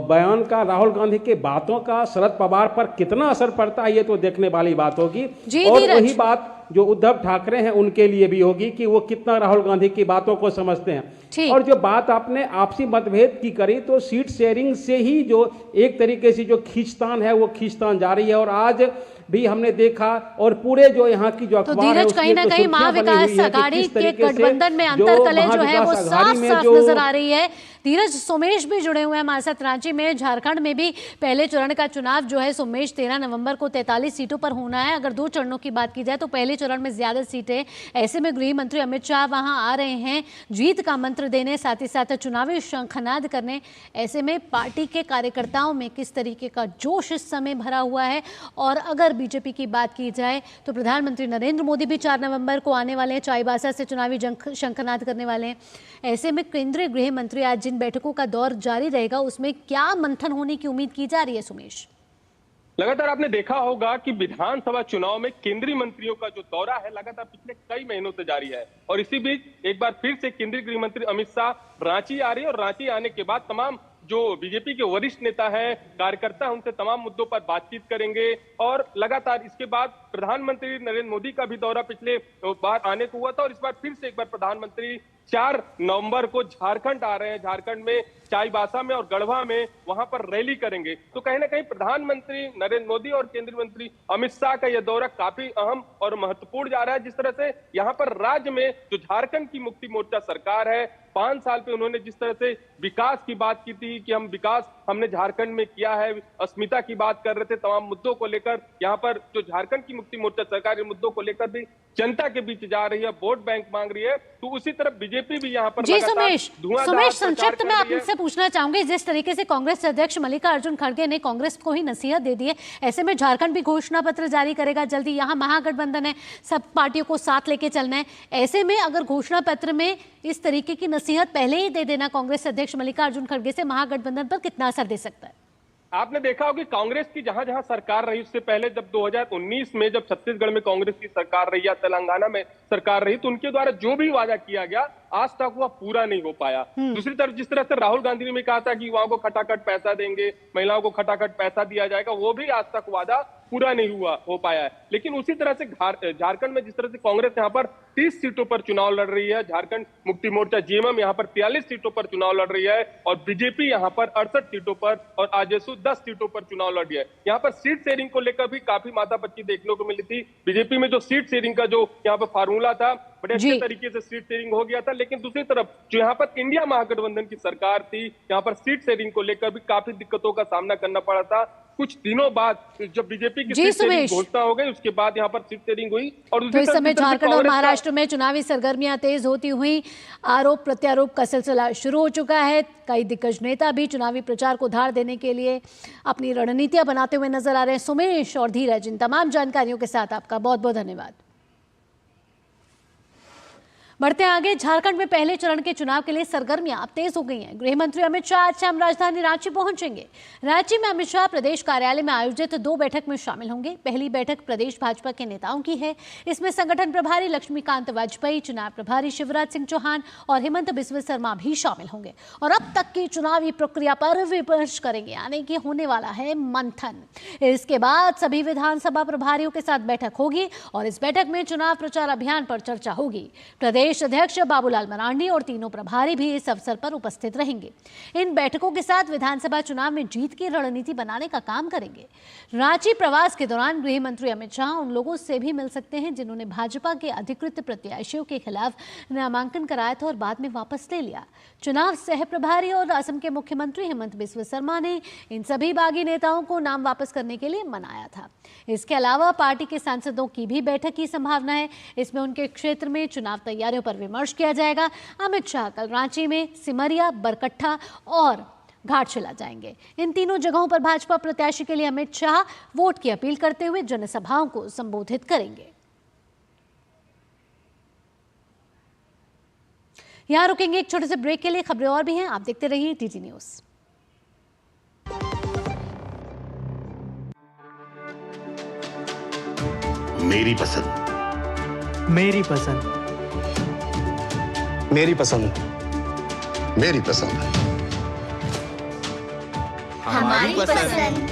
Speaker 9: बयान का, राहुल गांधी के बातों का शरद पवार पर कितना असर पड़ता है, ये तो देखने वाली बात होगी। और वही बात जो उद्धव ठाकरे हैं उनके लिए भी होगी कि वो कितना राहुल गांधी की बातों को समझते हैं। और जो बात आपने आपसी मतभेद की करी, तो सीट शेयरिंग से ही जो एक तरीके से जो खींचतान है वो खींचतान जारी है। और आज भी हमने देखा और पूरे जो यहाँ की जो अखबार है,
Speaker 1: कहीं ना कहीं महाविकास आघाड़ी के गठबंधन में अंतर कलह जो है वो साफ साफ नजर आ रही है। धीरज, सोमेश भी जुड़े हुए हैं हमारे साथ रांची में। झारखंड में भी पहले चरण का चुनाव जो है सोमेश 13 नवंबर को 43 सीटों पर होना है। अगर 2 चरणों की बात की जाए तो पहले चरण में ज्यादा सीटें, ऐसे में गृह मंत्री अमित शाह वहां आ रहे हैं जीत का मंत्र देने, साथ ही साथ चुनावी शंखनाद करने। ऐसे में पार्टी के कार्यकर्ताओं में किस तरीके का जोश इस समय भरा हुआ है? और अगर बीजेपी की बात की जाए तो प्रधानमंत्री नरेंद्र मोदी भी 4 नवंबर को आने वाले हैं, चाईबासा से चुनावी शंखनाद करने वाले हैं। ऐसे में केंद्रीय गृह मंत्री आज जिन बैठकों का दौर जारी रहेगा, उसमें क्या मंथन होने की उम्मीद की जा रही है सुमेश?
Speaker 8: लगातार आपने देखा होगा कि विधानसभा चुनाव में केंद्रीय मंत्रियों का जो दौरा है लगातार पिछले कई महीनों से जारी है और इसी बीच एक बार फिर से केंद्रीय गृह मंत्री अमित शाह रांची आ रहे हैं और रांची आने के बाद तमाम जो बीजेपी के वरिष्ठ नेता हैं, कार्यकर्ता हैं, उनसे तमाम मुद्दों पर बातचीत करेंगे और लगातार इसके बाद प्रधानमंत्री नरेंद्र मोदी का भी दौरा पिछले बार आने को हुआ था और इस बार फिर से एक बार प्रधानमंत्री 4 नवंबर को झारखंड आ रहे हैं। झारखंड में चाईबासा में और गढ़वा में वहां पर रैली करेंगे। तो कहीं ना कहीं प्रधानमंत्री नरेंद्र मोदी और केंद्रीय मंत्री अमित शाह का यह दौरा काफी अहम और महत्वपूर्ण जा रहा है। जिस तरह से यहाँ पर राज्य में जो झारखंड की मुक्ति मोर्चा सरकार है, 5 साल पे उन्होंने जिस तरह से विकास की बात की थी कि हम विकास हमने झारखंड में किया है, अस्मिता की बात कर रहे थे, तमाम मुद्दों को लेकर यहाँ पर जो झारखंड की मुक्ति मोर्चा सरकार इन मुद्दों को लेकर भी जनता के बीच जा रही है, वोट बैंक मांग रही है। तो उसी तरह बीजेपी भी यहाँ पर
Speaker 1: जी सुमेश संक्षिप्त में आपसे पूछना चाहूंगी, जिस तरीके से कांग्रेस अध्यक्ष मल्लिकार्जुन खड़गे ने कांग्रेस को ही नसीहत दे दी है, ऐसे में झारखंड भी घोषणा पत्र जारी करेगा जल्दी, यहाँ महागठबंधन है, सब पार्टियों को साथ लेके चलना है, ऐसे में अगर घोषणा पत्र में इस तरीके की नसीहत पहले ही दे देना कांग्रेस अध्यक्ष मल्लिकार्जुन खड़गे से महागठबंधन पर कितना असर दे सकता है?
Speaker 8: आपने देखा होगा कि कांग्रेस की जहां जहां सरकार रही, उससे पहले जब 2019 में जब छत्तीसगढ़ में कांग्रेस की सरकार रही या तेलंगाना में सरकार रही, तो उनके द्वारा जो भी वादा किया गया आज तक वह पूरा नहीं हो पाया। दूसरी तरफ जिस तरह से राहुल गांधी ने भी कहा था कि युवाओं को खटाखट पैसा देंगे, महिलाओं को खटाखट पैसा दिया जाएगा, वो भी आज तक वादा पूरा नहीं हो पाया है। लेकिन उसी तरह से झारखंड में जिस तरह से कांग्रेस यहाँ पर 30 सीटों पर चुनाव लड़ रही है, झारखंड मुक्ति मोर्चा जेएमएम यहाँ पर 43 सीटों पर चुनाव लड़ रही है और बीजेपी यहाँ पर 68 सीटों पर और आजसू 10 सीटों पर चुनाव लड़ रही है। यहाँ पर सीट शेयरिंग को लेकर भी काफी माथापच्ची देखने को मिली थी। बीजेपी में जो सीट शेयरिंग का जो यहाँ पर फार्मूला था, बड़े अच्छे तरीके से सीट शेयरिंग हो गया था, लेकिन दूसरी तरफ जो यहाँ पर इंडिया महागठबंधन की सरकार थी, यहाँ पर सीट शेयरिंग को लेकर भी काफी दिक्कतों का सामना करना पड़ा था। कुछ दिनों बाद जब बीजेपी की सीट शेयरिंग घोषणा हो गई, उसके बाद यहाँ पर सीट शेयरिंग हुई और
Speaker 1: तो इस समय झारखंड और महाराष्ट्र में चुनावी सरगर्मियां तेज होती हुई आरोप प्रत्यारोप का सिलसिला शुरू हो चुका है। कई दिग्गज नेता भी चुनावी प्रचार को धार देने के लिए अपनी रणनीतियां बनाते हुए नजर आ रहे हैं। सुमेश और धीरज, इन तमाम जानकारियों के साथ आपका बहुत बहुत धन्यवाद। बढ़ते आगे, झारखंड में पहले चरण के चुनाव के लिए सरगर्मियां अब तेज हो गई हैं। गृह मंत्री अमित शाह आज शाम राजधानी रांची पहुंचेंगे। रांची में अमित शाह प्रदेश कार्यालय में आयोजित 2 बैठक में शामिल होंगे। पहली बैठक प्रदेश भाजपा के नेताओं की है। इसमें संगठन प्रभारी लक्ष्मीकांत वाजपेयी, चुनाव प्रभारी शिवराज सिंह चौहान और हेमंत बिस्व शर्मा भी शामिल होंगे और अब तक की चुनावी प्रक्रिया पर विमर्श करेंगे, यानी कि होने वाला है मंथन। इसके बाद सभी विधानसभा प्रभारियों के साथ बैठक होगी और इस बैठक में चुनाव प्रचार अभियान पर चर्चा होगी। प्रदेश अध्यक्ष बाबूलाल मरांडी और तीनों प्रभारी भी इस अवसर पर उपस्थित रहेंगे। इन बैठकों के साथ विधानसभा चुनाव में जीत की रणनीति बनाने का काम करेंगे। रांची प्रवास के दौरान गृह मंत्री अमित शाह उन लोगों से भी मिल सकते हैं जिन्होंने भाजपा के अधिकृत प्रत्याशियों के खिलाफ नामांकन कराया था और बाद में वापस ले लिया। चुनाव सह प्रभारी और असम के मुख्यमंत्री हेमंत बिस्व शर्मा ने इन सभी बागी नेताओं को नाम वापस करने के लिए मनाया था। इसके अलावा पार्टी के सांसदों की भी बैठक की संभावना है। इसमें उनके क्षेत्र में चुनाव तैयारियों पर विमर्श किया जाएगा। अमित शाह कल रांची में सिमरिया, बरकट्ठा और घाटशिला जाएंगे। इन तीनों जगहों पर भाजपा प्रत्याशी के लिए अमित शाह वोट की अपील करते हुए जनसभाओं को संबोधित करेंगे। यहां रुकेंगे एक छोटे से ब्रेक के लिए। खबरें और भी हैं, आप देखते रहिए टीटी न्यूज़।
Speaker 12: मेरी पसंद,
Speaker 13: मेरी पसंद,
Speaker 12: मेरी पसंद, मेरी पसंद,
Speaker 14: हमारी पसंद,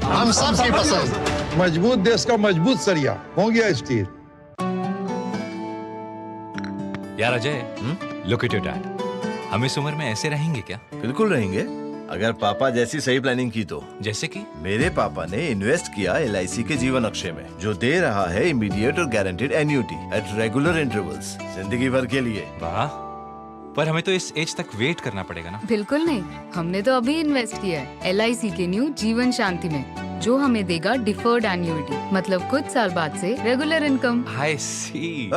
Speaker 12: हम सबकी पसंद।
Speaker 6: मजबूत देश का मजबूत सरिया हो गया स्टील।
Speaker 15: यार Ajay, look at your dad. हम इस उम्र में ऐसे रहेंगे क्या?
Speaker 16: बिल्कुल रहेंगे, अगर पापा जैसी सही प्लानिंग की तो।
Speaker 15: जैसे कि
Speaker 16: मेरे पापा ने इन्वेस्ट किया LIC के जीवन अक्षय में, जो दे रहा है इमीडिएट और guaranteed annuity at regular intervals, जिंदगी भर के लिए।
Speaker 15: वाह, पर हमें तो इस एज तक वेट करना पड़ेगा ना?
Speaker 17: बिल्कुल नहीं, हमने तो अभी इन्वेस्ट किया है LIC के न्यू जीवन शांति में, जो हमें देगा डिफर्ड एन्युटी, मतलब कुछ साल बाद से रेगुलर इनकम।
Speaker 15: आई सी।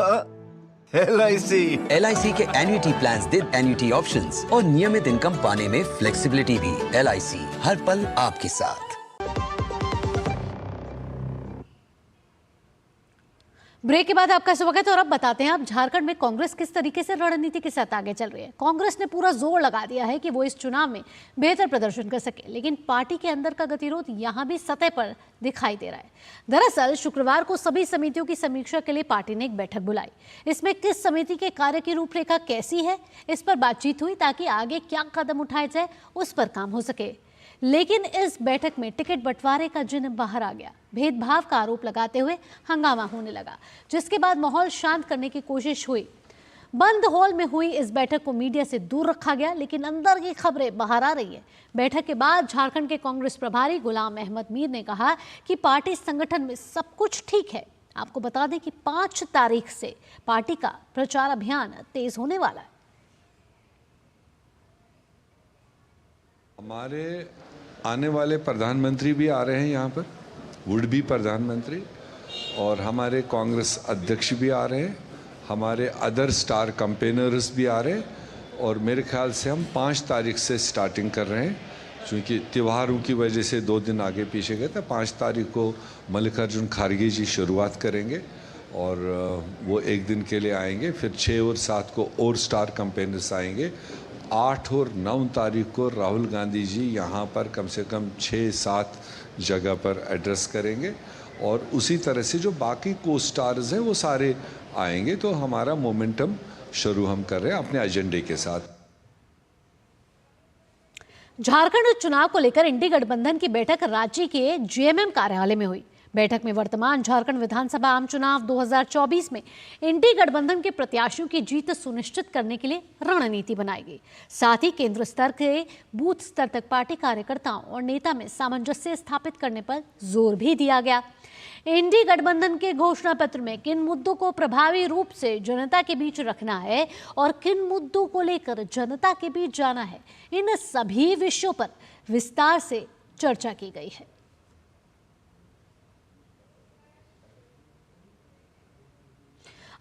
Speaker 16: LIC
Speaker 18: के एन्युटी प्लान्स दे एन्युटी ऑप्शंस और नियमित इनकम पाने में फ्लेक्सिबिलिटी भी। LIC, हर पल आपके साथ।
Speaker 1: ब्रेक के बाद आपका स्वागत है और अब बताते हैं आप झारखंड में कांग्रेस किस तरीके से रणनीति के साथ आगे चल रही है। कांग्रेस ने पूरा जोर लगा दिया है कि वो इस चुनाव में बेहतर प्रदर्शन कर सके, लेकिन पार्टी के अंदर का गतिरोध यहां भी सतह पर दिखाई दे रहा है। दरअसल शुक्रवार को सभी समितियों की समीक्षा के लिए पार्टी ने एक बैठक बुलाई। इसमें किस समिति के कार्य की रूपरेखा कैसी है, इस पर बातचीत हुई ताकि आगे क्या कदम उठाए जाए उस पर काम हो सके। लेकिन इस बैठक में टिकट बंटवारे का जिन्न बाहर आ गया। भेदभाव का आरोप लगाते हुए हंगामा होने लगा, जिसके बाद माहौल शांत करने की कोशिश हुई। बंद हॉल में हुई इस बैठक को मीडिया से दूर रखा गया, लेकिन अंदर की खबरें बाहर आ रही है। बैठक के बाद झारखंड के कांग्रेस प्रभारी गुलाम अहमद मीर ने कहा कि पार्टी संगठन में सब कुछ ठीक है। आपको बता दें कि 5 तारीख से पार्टी का प्रचार अभियान तेज होने वाला है।
Speaker 6: हमारे आने वाले प्रधानमंत्री भी आ रहे हैं यहाँ पर, वुड बी प्रधानमंत्री, और हमारे कांग्रेस अध्यक्ष भी आ रहे हैं, हमारे अदर स्टार कैंपेनर्स भी आ रहे हैं। और मेरे ख्याल से हम 5 तारीख से स्टार्टिंग कर रहे हैं, क्योंकि त्योहारों की वजह से 2 दिन आगे पीछे गए थे। 5 तारीख को मल्लिकार्जुन खड़गे जी शुरुआत करेंगे और वो 1 दिन के लिए आएंगे। फिर 6 और 7 को और स्टार कैंपेनर्स आएंगे। 8 और 9 तारीख को राहुल गांधी जी यहाँ पर कम से कम 6-7 जगह पर एड्रेस करेंगे, और उसी तरह से जो बाकी को स्टार्स हैं वो सारे आएंगे। तो हमारा मोमेंटम शुरू हम कर रहे हैं अपने एजेंडे के साथ।
Speaker 1: झारखंड चुनाव को लेकर इंडी गठबंधन की बैठक रांची के जेएमएम कार्यालय में हुई। बैठक में वर्तमान झारखंड विधानसभा आम चुनाव 2024 में इंडी गठबंधन के प्रत्याशियों की जीत सुनिश्चित करने के लिए रणनीति बनाई गई। साथ ही केंद्र स्तर के बूथ स्तर तक पार्टी कार्यकर्ताओं और नेता में सामंजस्य स्थापित करने पर जोर भी दिया गया। इंडी गठबंधन के घोषणा पत्र में किन मुद्दों को प्रभावी रूप से जनता के बीच रखना है और किन मुद्दों को लेकर जनता के बीच जाना है, इन सभी विषयों पर विस्तार से चर्चा की गई है।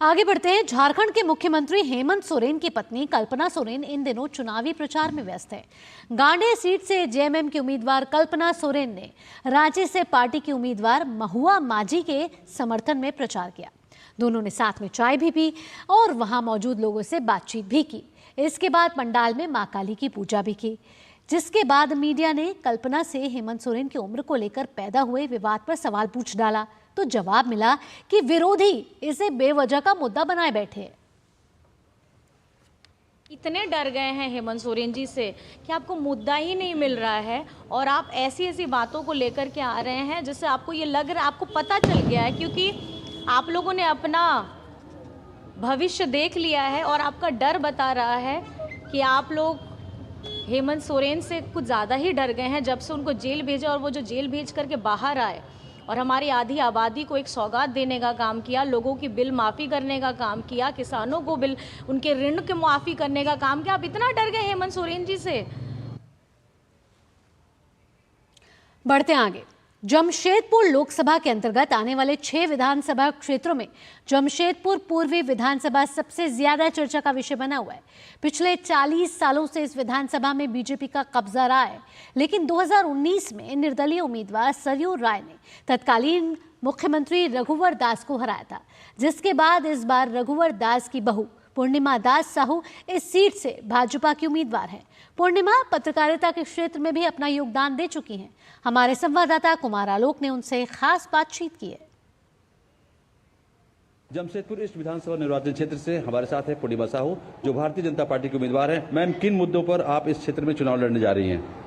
Speaker 1: आगे बढ़ते हैं। झारखंड के मुख्यमंत्री हेमंत सोरेन की पत्नी कल्पना सोरेन इन दिनों चुनावी प्रचार में व्यस्त है। गांडे सीट से जेएमएम की उम्मीदवार कल्पना सोरेन ने रांची से पार्टी की उम्मीदवार महुआ माझी के समर्थन में प्रचार किया। दोनों ने साथ में चाय भी पी और वहां मौजूद लोगों से बातचीत भी की। इसके बाद पंडाल में मां काली की पूजा भी की, जिसके बाद मीडिया ने कल्पना से हेमंत सोरेन की उम्र को लेकर पैदा हुए विवाद पर सवाल पूछ डाला, तो जवाब मिला कि विरोधी इसे बेवजह का मुद्दा बनाए बैठे हैं।
Speaker 13: इतने डर गए हैं हेमंत सोरेन जी से कि आपको मुद्दा ही नहीं मिल रहा है और आप ऐसी ऐसी बातों को लेकर के आ रहे हैं जिससे आपको ये लग रहा है, आपको पता चल गया है, क्योंकि आप लोगों ने अपना भविष्य देख लिया है और आपका डर बता रहा है कि आप लोग हेमंत सोरेन से कुछ ज़्यादा ही डर गए हैं जब से उनको जेल भेजा। और वो जो जेल भेज करके बाहर आए और हमारी आधी आबादी को एक सौगात देने का काम किया, लोगों की बिल माफ़ी करने का काम किया, किसानों को बिल उनके ऋण के माफ़ी करने का काम किया, आप इतना डर गए हेमंत सोरेन जी से।
Speaker 1: बढ़ते आगे। जमशेदपुर लोकसभा के अंतर्गत आने वाले 6 विधानसभा क्षेत्रों में जमशेदपुर पूर्वी विधानसभा सबसे ज्यादा चर्चा का विषय बना हुआ है। पिछले 40 सालों से इस विधानसभा में बीजेपी का कब्जा रहा है, लेकिन 2019 में निर्दलीय उम्मीदवार सरयू राय ने तत्कालीन मुख्यमंत्री रघुवर दास को हराया था, जिसके बाद इस बार रघुवर दास की बहू पूर्णिमा दास साहू इस सीट से भाजपा की उम्मीदवार है। पूर्णिमा पत्रकारिता के क्षेत्र में भी अपना योगदान दे चुकी हैं। हमारे संवाददाता कुमार आलोक ने उनसे खास बातचीत की है।
Speaker 19: जमशेदपुर ईस्ट विधानसभा निर्वाचन क्षेत्र से हमारे साथ है पूर्णिमा साहू, जो भारतीय जनता पार्टी के उम्मीदवार हैं। मैम, किन मुद्दों पर आप इस क्षेत्र में चुनाव लड़ने जा रही हैं?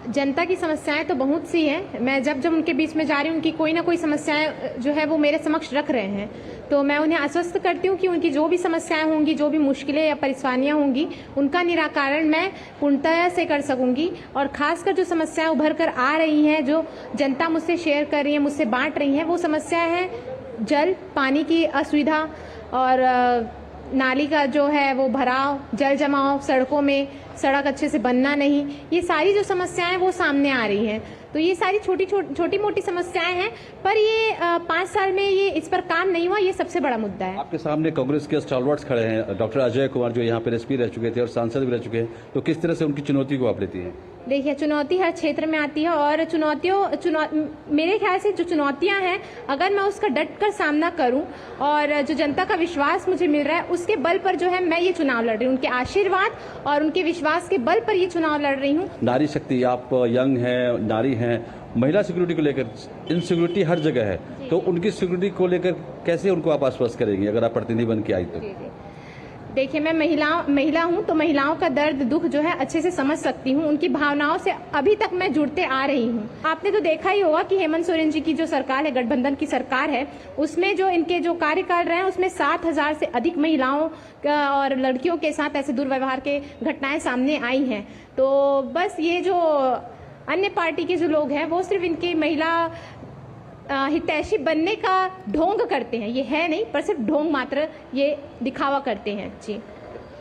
Speaker 20: जनता की समस्याएं तो बहुत सी हैं। मैं जब उनके बीच में जा रही हूँ, उनकी कोई ना कोई समस्याएं जो है वो मेरे समक्ष रख रहे हैं, तो मैं उन्हें आश्वस्त करती हूँ कि उनकी जो भी समस्याएं होंगी, जो भी मुश्किलें या परेशानियां होंगी, उनका निराकरण मैं पूर्णतः से कर सकूंगी। और खासकर जो समस्याएं उभर कर आ रही हैं, जो जनता मुझसे शेयर कर रही है, मुझसे बांट रही है, वो समस्याएं हैं जल, पानी की असुविधा और नाली का जो है वो भराव, जल जमाव, सड़कों में सड़क अच्छे से बनना नहीं, ये सारी जो समस्याएं वो सामने आ रही हैं। तो ये सारी छोटी मोटी समस्याएं हैं, पर ये 5 साल में ये इस पर काम नहीं हुआ, ये सबसे बड़ा मुद्दा है।
Speaker 19: आपके सामने कांग्रेस के स्टॉलवर्ड्स खड़े हैं, डॉक्टर अजय कुमार जो यहाँ पे एसपी रह चुके थे और सांसद भी रह चुके हैं, तो किस तरह से उनकी चुनौती को आप लेती हैं?
Speaker 20: देखिए, चुनौती हर क्षेत्र में आती है और मेरे ख्याल से जो चुनौतियां हैं, अगर मैं उसका डट कर सामना करूं और जो जनता का विश्वास मुझे मिल रहा है उसके बल पर जो है मैं ये चुनाव लड़ रही हूं, उनके आशीर्वाद और उनके विश्वास के बल पर ये चुनाव लड़ रही हूं।
Speaker 19: नारी शक्ति, आप यंग हैं, नारी हैं, महिला सिक्योरिटी को लेकर इनसिक्योरिटी हर जगह है, तो उनकी सिक्योरिटी को लेकर कैसे उनको आप आश्वस्त करेंगी अगर आप प्रतिनिधि बन के आई तो?
Speaker 20: देखिए, मैं महिला हूं, तो महिलाओं का दर्द दुख जो है अच्छे से समझ सकती हूं, उनकी भावनाओं से अभी तक मैं जुड़ते आ रही हूं। आपने तो देखा ही होगा कि हेमंत सोरेन जी की जो सरकार है, गठबंधन की सरकार है, उसमें जो इनके जो कार्यकाल रहे हैं उसमें 7,000 से अधिक महिलाओं और लड़कियों के साथ ऐसे दुर्व्यवहार के घटनाएं सामने आई हैं। तो बस ये जो अन्य पार्टी के जो लोग हैं वो सिर्फ इनकी महिला हितैषी बनने का ढोंग करते हैं, ये है नहीं, पर सिर्फ ढोंग मात्र ये दिखावा करते हैं। जी,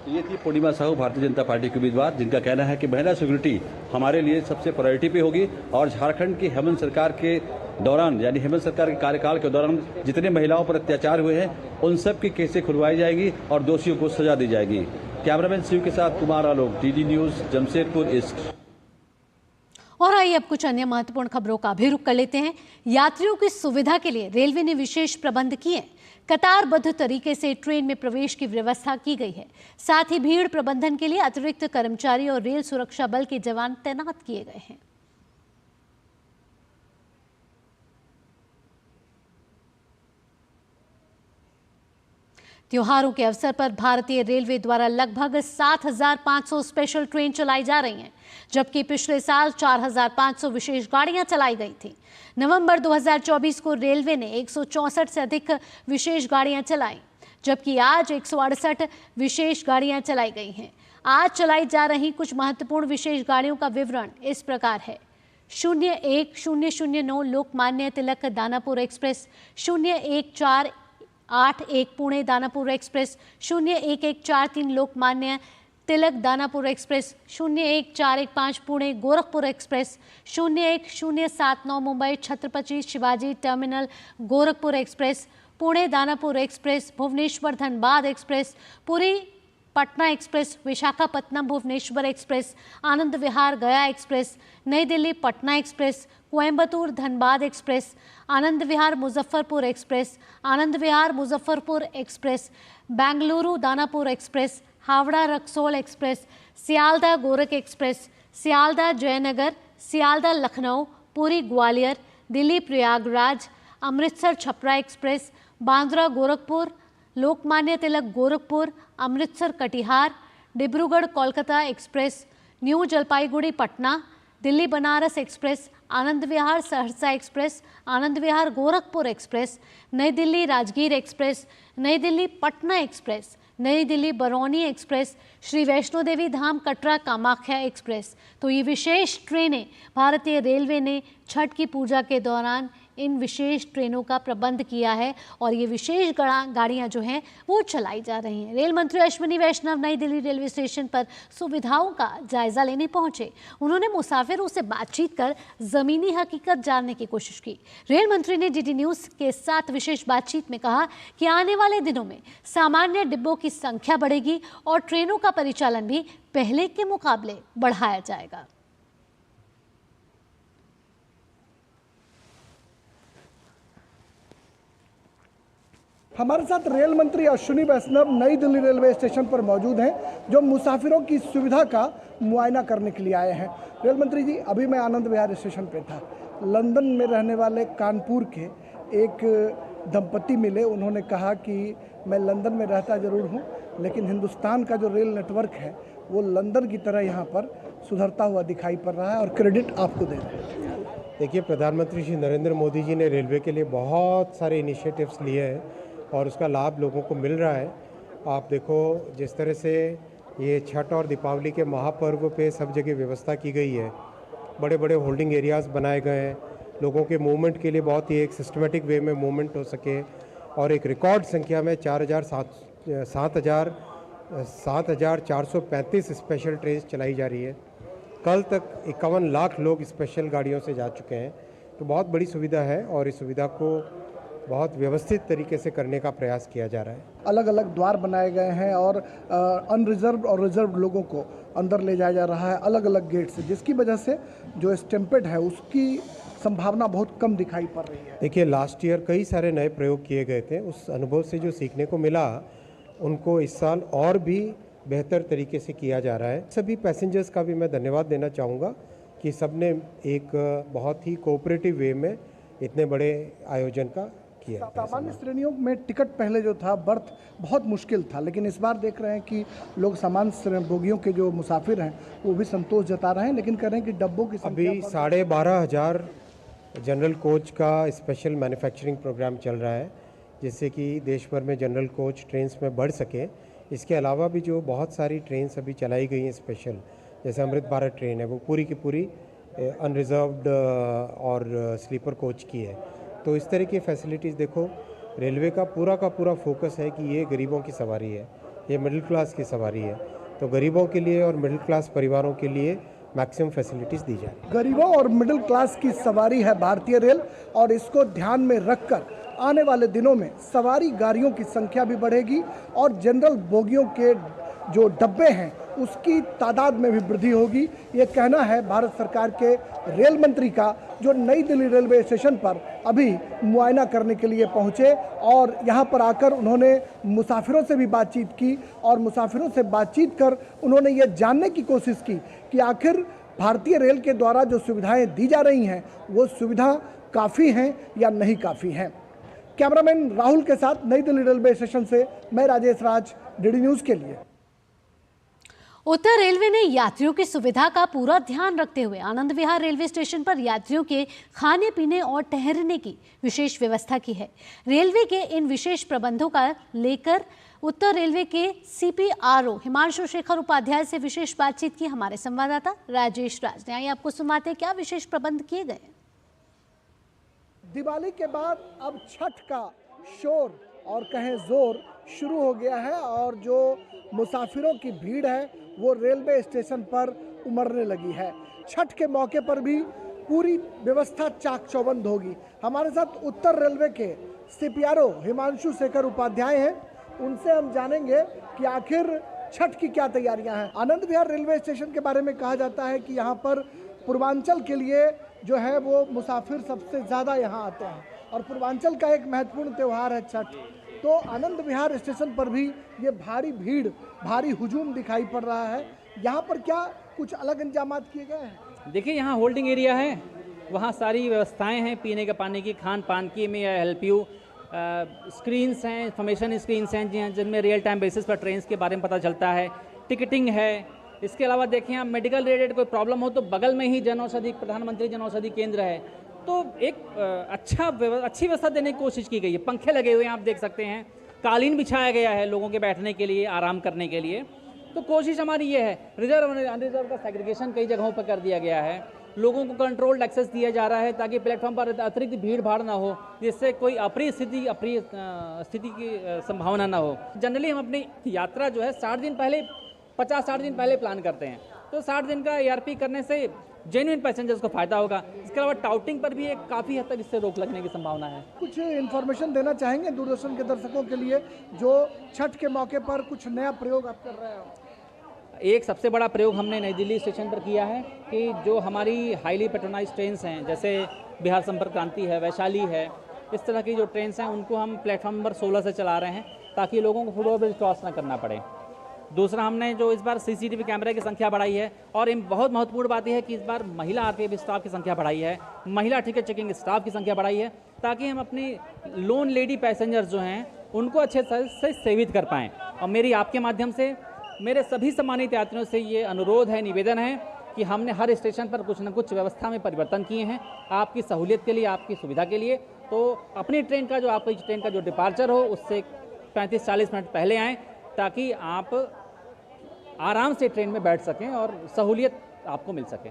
Speaker 19: ये थी पूर्णिमा साहू, भारतीय जनता पार्टी के उम्मीदवार, जिनका कहना है कि महिला सिक्योरिटी हमारे लिए सबसे प्रायोरिटी पे होगी और झारखंड की हेमंत सरकार के दौरान, यानी हेमंत सरकार के कार्यकाल के दौरान जितने महिलाओं पर अत्याचार हुए हैं उन सब की केसें खुलवाई जाएगी और दोषियों को सजा दी जाएगी। कैमरामैन शिव के साथ Kumar Alok, DD news, Jamshedpur east.
Speaker 1: और आइए अब कुछ अन्य महत्वपूर्ण खबरों का भी रुख कर लेते हैं। यात्रियों की सुविधा के लिए रेलवे ने विशेष प्रबंध किए। कतारबद्ध तरीके से ट्रेन में प्रवेश की व्यवस्था की गई है। साथ ही भीड़ प्रबंधन के लिए अतिरिक्त कर्मचारी और रेल सुरक्षा बल के जवान तैनात किए गए हैं। त्योहारों के अवसर पर भारतीय रेलवे द्वारा लगभग 7,500 स्पेशल ट्रेन चलाई जा रही हैं, जबकि पिछले साल 4,500 विशेष गाड़ियां चलाई गई थी। नवंबर 2024 को रेलवे ने 164 से अधिक विशेष गाड़ियां चलाई, जबकि आज 168 विशेष गाड़ियां चलाई गई हैं। आज चलाई जा रही कुछ महत्वपूर्ण विशेष गाड़ियों का विवरण इस प्रकार है। 01009 Lokmanya Tilak Danapur express, 01481 Pune Danapur express, 01143 Lokmanya Tilak Danapur express, 01415 Pune Gorakhpur express, 01079 Mumbai Chhatrapati Shivaji terminal Gorakhpur express, Pune Danapur express, Bhubaneswar Dhanbad express, Puri Patna express, Visakhapatnam Bhubaneswar express, Anand Vihar Gaya express, Nai Delhi Patna express, Coimbatore Dhanbad express, Anand Vihar Muzaffarpur express, Anand Vihar Muzaffarpur express, Bengaluru Danapur express, Howrah Raxaul express, Sealdah Gorakh express, Sealdah Jaynagar, Sealdah Lucknow, Puri Gwalior, Delhi Prayagraj, Amritsar Chhapra express, Bandra Gorakhpur, Lokmanya Tilak Gorakhpur, Amritsar Katihar, Dibrugarh Kolkata express, New Jalpaiguri Patna, Delhi Banaras express, Anand Vihar Saharsa express, Anand Vihar Gorakhpur express, Nai Delhi Rajgir express, Nai Delhi Patna express, Nai Delhi Barauni express, Shri Vaishno Devi Dham Katra Kamakhya express. तो ये विशेष ट्रेनें भारतीय रेलवे ने छठ की पूजा के दौरान इन विशेष ट्रेनों का प्रबंध किया है और ये विशेष गाड़ियां जो हैं वो चलाई जा रही हैं। रेल मंत्री अश्विनी वैष्णव नई दिल्ली रेलवे स्टेशन पर सुविधाओं का जायजा लेने पहुंचे। उन्होंने मुसाफिरों से बातचीत कर जमीनी हकीकत जानने की कोशिश की। रेल मंत्री ने डीडी न्यूज़ के साथ विशेष बातचीत में कहा कि आने वाले दिनों में सामान्य डिब्बों की संख्या बढ़ेगी और ट्रेनों का परिचालन भी पहले के मुकाबले बढ़ाया जाएगा।
Speaker 21: हमारे साथ रेल मंत्री अश्विनी वैष्णव नई दिल्ली रेलवे स्टेशन पर मौजूद हैं, जो मुसाफिरों की सुविधा का मुआयना करने के लिए आए हैं। रेल मंत्री जी, अभी मैं आनंद विहार स्टेशन पे था। लंदन में रहने वाले कानपुर के एक दंपति मिले। उन्होंने कहा कि मैं लंदन में रहता ज़रूर हूँ, लेकिन हिंदुस्तान का जो रेल नेटवर्क है वो लंदन की तरह यहाँ पर सुधरता हुआ दिखाई पड़ रहा है और क्रेडिट आपको दे रहे हैं।
Speaker 22: देखिए, प्रधानमंत्री श्री नरेंद्र मोदी जी ने रेलवे के लिए बहुत सारे इनिशिएटिव्स लिए हैं और उसका लाभ लोगों को मिल रहा है। आप देखो, जिस तरह से ये छठ और दीपावली के महापर्व पे सब जगह व्यवस्था की गई है, बड़े बड़े होल्डिंग एरियाज़ बनाए गए हैं, लोगों के मूवमेंट के लिए बहुत ही एक सिस्टमेटिक वे में मूवमेंट हो सके और एक रिकॉर्ड संख्या में 7,000 7,435 स्पेशल ट्रेन चलाई जा रही है। कल तक 51 लाख लोग स्पेशल गाड़ियों से जा चुके हैं। तो बहुत बड़ी सुविधा है और इस सुविधा को बहुत व्यवस्थित तरीके से करने का प्रयास किया जा रहा है।
Speaker 21: अलग अलग द्वार बनाए गए हैं और अनरिजर्व और रिजर्व लोगों को अंदर ले जाया जा रहा है अलग अलग गेट से, जिसकी वजह से जो स्टैम्पेड है उसकी संभावना बहुत कम दिखाई पड़ रही है।
Speaker 22: देखिए, लास्ट ईयर कई सारे नए प्रयोग किए गए थे। उस अनुभव से जो सीखने को मिला उनको इस साल और भी बेहतर तरीके से किया जा रहा है। सभी पैसेंजर्स का भी मैं धन्यवाद देना चाहूँगा कि सबने एक बहुत ही कोऑपरेटिव वे में इतने बड़े आयोजन का किया।
Speaker 21: सामान्य श्रेणियों में टिकट पहले जो था बर्थ बहुत मुश्किल था, लेकिन इस बार देख रहे हैं कि लोग सामान्य बोगियों के जो मुसाफिर हैं वो भी संतोष जता रहे हैं, लेकिन कह रहे हैं कि डब्बों की
Speaker 22: अभी 12,500 जनरल कोच का स्पेशल मैन्युफैक्चरिंग प्रोग्राम चल रहा है, जिससे कि देश भर में जनरल कोच ट्रेन्स में बढ़ सके। इसके अलावा भी जो बहुत सारी ट्रेन्स अभी चलाई गई हैं स्पेशल, जैसे अमृत भारत ट्रेन है, वो पूरी की पूरी अनरिजर्व्ड और स्लीपर कोच की है। तो इस तरह की फैसिलिटीज़ देखो, रेलवे का पूरा फोकस है कि ये गरीबों की सवारी है, ये मिडिल क्लास की सवारी है। तो गरीबों के लिए और मिडिल क्लास परिवारों के लिए मैक्सिमम फैसिलिटीज़ दी जाए।
Speaker 21: गरीबों और मिडिल क्लास की सवारी है भारतीय रेल, और इसको ध्यान में रखकर आने वाले दिनों में सवारी गाड़ियों की संख्या भी बढ़ेगी और जनरल बोगियों के जो डब्बे हैं उसकी तादाद में भी वृद्धि होगी। ये कहना है भारत सरकार के रेल मंत्री का, जो नई दिल्ली रेलवे स्टेशन पर अभी मुआयना करने के लिए पहुंचे और यहां पर आकर उन्होंने मुसाफिरों से भी बातचीत की और मुसाफिरों से बातचीत कर उन्होंने ये जानने की कोशिश की कि आखिर भारतीय रेल के द्वारा जो सुविधाएं दी जा रही हैं वो सुविधा काफ़ी हैं या नहीं काफ़ी हैं। कैमरामैन राहुल के साथ नई दिल्ली रेलवे स्टेशन से मैं राजेश राज, डीडी न्यूज़ के लिए।
Speaker 1: उत्तर रेलवे ने यात्रियों की सुविधा का पूरा ध्यान रखते हुए आनंद विहार रेलवे स्टेशन पर यात्रियों के खाने पीने और ठहरने की विशेष व्यवस्था की है। रेलवे के इन विशेष प्रबंधों का लेकर उत्तर रेलवे के CPRO हिमांशु शेखर उपाध्याय से विशेष बातचीत की हमारे संवाददाता राजेश राज ने। आइए आपको सुनाते हैं क्या विशेष प्रबंध किए गए।
Speaker 21: दिवाली के बाद अब छठ का शोर और कहें जोर शुरू हो गया है और जो मुसाफिरों की भीड़ है वो रेलवे स्टेशन पर उमड़ने लगी है। छठ के मौके पर भी पूरी व्यवस्था चाक चौबंद होगी। हमारे साथ उत्तर रेलवे के CPRO हिमांशु शेखर उपाध्याय हैं, उनसे हम जानेंगे कि आखिर छठ की क्या तैयारियां हैं। आनंद विहार रेलवे स्टेशन के बारे में कहा जाता है कि यहाँ पर पूर्वांचल के लिए जो है वो मुसाफिर सबसे ज़्यादा यहाँ आते हैं और पूर्वांचल का एक महत्वपूर्ण त्यौहार है छठ। तो आनंद विहार स्टेशन पर भी ये भारी भीड़, भारी हुजूम दिखाई पड़ रहा है। यहाँ पर क्या कुछ अलग इंतजामात किए गए हैं?
Speaker 2: देखिए, यहाँ होल्डिंग एरिया है, वहाँ सारी व्यवस्थाएं हैं, पीने के पानी की, खान पान की, में हेल्प यू स्क्रीन्स हैं, इन्फॉर्मेशन स्क्रीन्स हैं जिनमें रियल टाइम बेसिस पर ट्रेन के बारे में पता चलता है, टिकटिंग है। इसके अलावा देखें, आप मेडिकल रिलेटेड कोई प्रॉब्लम हो तो बगल में ही प्रधानमंत्री जन औषधि केंद्र है। तो एक अच्छी व्यवस्था देने की कोशिश की गई है। पंखे लगे हुए हैं, आप देख सकते हैं, कालीन बिछाया गया है लोगों के बैठने के लिए, आराम करने के लिए। तो कोशिश हमारी ये है। रिजर्व और अनरिजर्व का सेग्रीगेशन कई जगहों पर कर दिया गया है। लोगों को कंट्रोल्ड एक्सेस दिया जा रहा है ताकि प्लेटफॉर्म पर अतिरिक्त भीड़ भाड़ ना हो, जिससे कोई अप्रिय स्थिति की संभावना ना हो। जनरली हम अपनी यात्रा जो है 60 दिन पहले 50-60 दिन पहले प्लान करते हैं, तो 60 दिन का ERP करने से जेन्युइन पैसेंजर्स को फायदा होगा। इसके अलावा टाउटिंग पर भी एक काफ़ी हद तक इससे रोक लगने की संभावना है।
Speaker 21: कुछ इन्फॉर्मेशन देना चाहेंगे दूरदर्शन के दर्शकों के लिए जो छठ के मौके पर कुछ नया प्रयोग आप कर रहे हो?
Speaker 2: एक सबसे बड़ा प्रयोग हमने नई दिल्ली स्टेशन पर किया है कि जो हमारी हाईली पेट्रोनाइज ट्रेन्स हैं, जैसे बिहार संपर्क क्रांति है, वैशाली है, इस तरह की जो ट्रेन्स हैं उनको हम प्लेटफॉर्म नंबर 16 से चला रहे हैं ताकि लोगों को फुटओवर ब्रिज क्रॉस ना करना पड़े। दूसरा, हमने जो इस बार CCTV कैमरे की संख्या बढ़ाई है और बहुत महत्वपूर्ण बात यह है कि इस बार महिला RPF स्टाफ की संख्या बढ़ाई है, महिला टिकट चेकिंग स्टाफ की संख्या बढ़ाई है, ताकि हम अपनी लोन लेडी पैसेंजर्स जो हैं उनको अच्छे से सेवित कर पाएँ। और मेरी आपके माध्यम से मेरे सभी सम्मानित यात्रियों से ये अनुरोध है, निवेदन है कि हमने हर स्टेशन पर कुछ न कुछ व्यवस्था में परिवर्तन किए हैं आपकी सहूलियत के लिए, आपकी सुविधा के लिए। तो अपनी ट्रेन का जो डिपार्चर हो उससे 35-40 मिनट पहले आएँ ताकि आप आराम से ट्रेन में बैठ सकें और सहूलियत आपको मिल सके।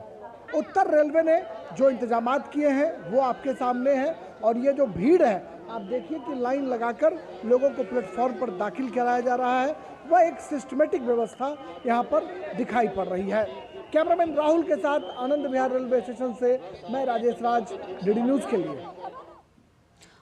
Speaker 21: उत्तर रेलवे ने जो इंतजामात किए हैं वो आपके सामने हैं और ये जो भीड़ है आप देखिए कि लाइन लगाकर लोगों को प्लेटफॉर्म पर दाखिल कराया जा रहा है, वह एक सिस्टमेटिक व्यवस्था यहाँ पर दिखाई पड़ रही है। कैमरामैन राहुल के साथ आनंद विहार रेलवे स्टेशन से मैं राजेश राज, डीडी न्यूज़ के लिए।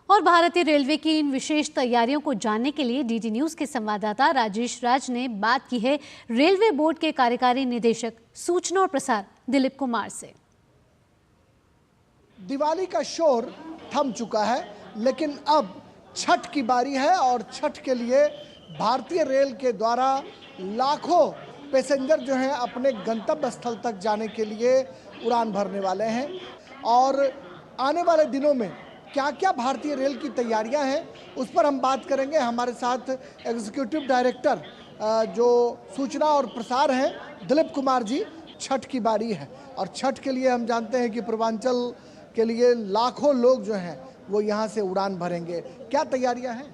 Speaker 1: और भारतीय रेलवे की इन विशेष तैयारियों को जानने के लिए डीडी न्यूज़ के संवाददाता राजेश राज ने बात की है रेलवे बोर्ड के कार्यकारी निदेशक सूचना और प्रसार दिलीप कुमार से।
Speaker 21: दिवाली का शोर थम चुका है, लेकिन अब छठ की बारी है और छठ के लिए भारतीय रेल के द्वारा लाखों पैसेंजर जो हैं अपने गंतव्य स्थल तक जाने के लिए उड़ान भरने वाले हैं। और आने वाले दिनों में क्या क्या भारतीय रेल की तैयारियां हैं उस पर हम बात करेंगे। हमारे साथ एग्जीक्यूटिव डायरेक्टर जो सूचना और प्रसार हैं दिलीप कुमार जी। छठ की बारी है और छठ के लिए हम जानते हैं कि पूर्वांचल के लिए लाखों लोग जो हैं वो यहाँ से उड़ान भरेंगे, क्या तैयारियां हैं?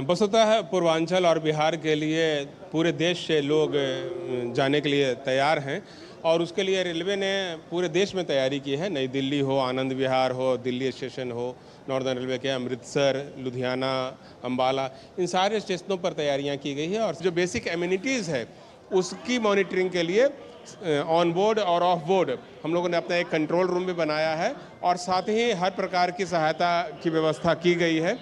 Speaker 4: वस्तुतः पूर्वांचल और बिहार के लिए पूरे देश से लोग जाने के लिए तैयार हैं और उसके लिए रेलवे ने पूरे देश में तैयारी की है। नई दिल्ली हो, आनंद विहार हो, दिल्ली स्टेशन हो, नॉर्दर्न रेलवे के अमृतसर, लुधियाना, अम्बाला, इन सारे स्टेशनों पर तैयारियां की गई है। और जो बेसिक एमिनिटीज़ है उसकी मॉनिटरिंग के लिए ऑन बोर्ड और ऑफ बोर्ड हम लोगों ने अपना एक कंट्रोल रूम भी बनाया है और साथ ही हर प्रकार की सहायता की व्यवस्था की गई है।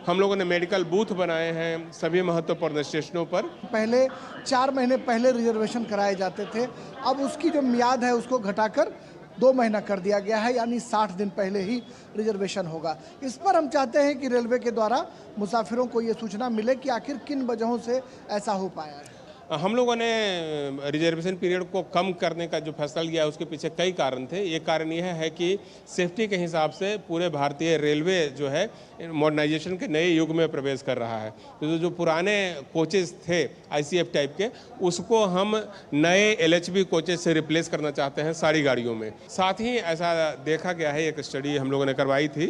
Speaker 4: हम लोगों ने मेडिकल बूथ बनाए हैं सभी महत्वपूर्ण स्टेशनों पर।
Speaker 21: पहले 4 महीने पहले रिजर्वेशन कराए जाते थे, अब उसकी जो मियाद है उसको घटाकर 2 महीना कर दिया गया है, यानी 60 दिन पहले ही रिजर्वेशन होगा। इस पर हम चाहते हैं कि रेलवे के द्वारा मुसाफिरों को ये सूचना मिले कि आखिर किन वजहों से ऐसा हो पाया है।
Speaker 4: हम लोगों ने रिजर्वेशन पीरियड को कम करने का जो फैसला लिया है उसके पीछे कई कारण थे। एक कारण यह है कि सेफ्टी के हिसाब से पूरे भारतीय रेलवे जो है मॉडर्नाइजेशन के नए युग में प्रवेश कर रहा है। तो जो पुराने कोचेस थे ICF टाइप के, उसको हम नए LHB कोचेस से रिप्लेस करना चाहते हैं सारी गाड़ियों में। साथ ही ऐसा देखा गया है, एक स्टडी हम लोगों ने करवाई थी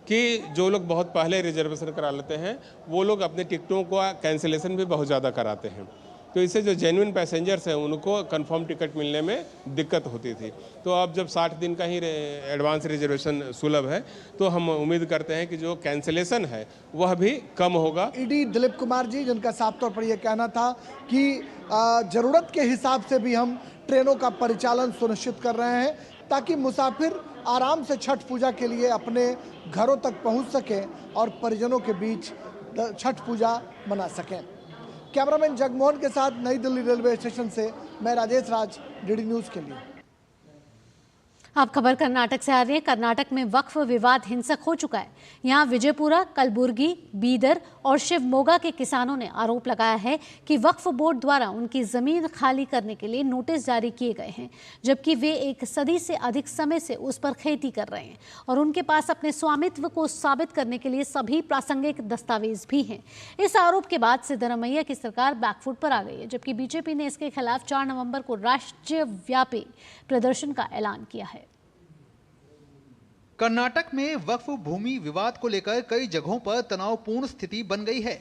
Speaker 4: कि जो लोग बहुत पहले रिजर्वेशन करा लेते हैं वो लोग अपने टिकटों का कैंसिलेशन भी बहुत ज़्यादा कराते हैं। तो इससे जो जेन्युइन पैसेंजर्स हैं उनको कंफर्म टिकट मिलने में दिक्कत होती थी। तो अब जब 60 दिन का ही एडवांस रिजर्वेशन सुलभ है तो हम उम्मीद करते हैं कि जो कैंसिलेशन है वह भी कम होगा।
Speaker 21: ईडी दिलीप कुमार जी, जिनका साफ तौर पर यह कहना था कि ज़रूरत के हिसाब से भी हम ट्रेनों का परिचालन सुनिश्चित कर रहे हैं ताकि मुसाफिर आराम से छठ पूजा के लिए अपने घरों तक पहुँच सकें और परिजनों के बीच छठ पूजा मना सकें। कैमरामैन जगमोहन के साथ नई दिल्ली रेलवे स्टेशन से मैं राजेश राज, डीडी न्यूज़ के लिए।
Speaker 1: अब खबर कर्नाटक से आ रही है। कर्नाटक में वक्फ विवाद हिंसक हो चुका है। यहाँ विजयपुरा, कलबुर्गी, बीदर और शिवमोगा के किसानों ने आरोप लगाया है कि वक्फ बोर्ड द्वारा उनकी जमीन खाली करने के लिए नोटिस जारी किए गए हैं, जबकि वे 1 सदी से अधिक समय से उस पर खेती कर रहे हैं और उनके पास अपने स्वामित्व को साबित करने के लिए सभी प्रासंगिक दस्तावेज भी हैं। इस आरोप के बाद सिद्धरामैया की सरकार बैकफुट पर आ गई है, जबकि बीजेपी ने इसके खिलाफ 4 नवंबर को राष्ट्रव्यापी प्रदर्शन का ऐलान किया है।
Speaker 5: कर्नाटक में वक्फ भूमि विवाद को लेकर कई जगहों पर तनावपूर्ण स्थिति बन गई है।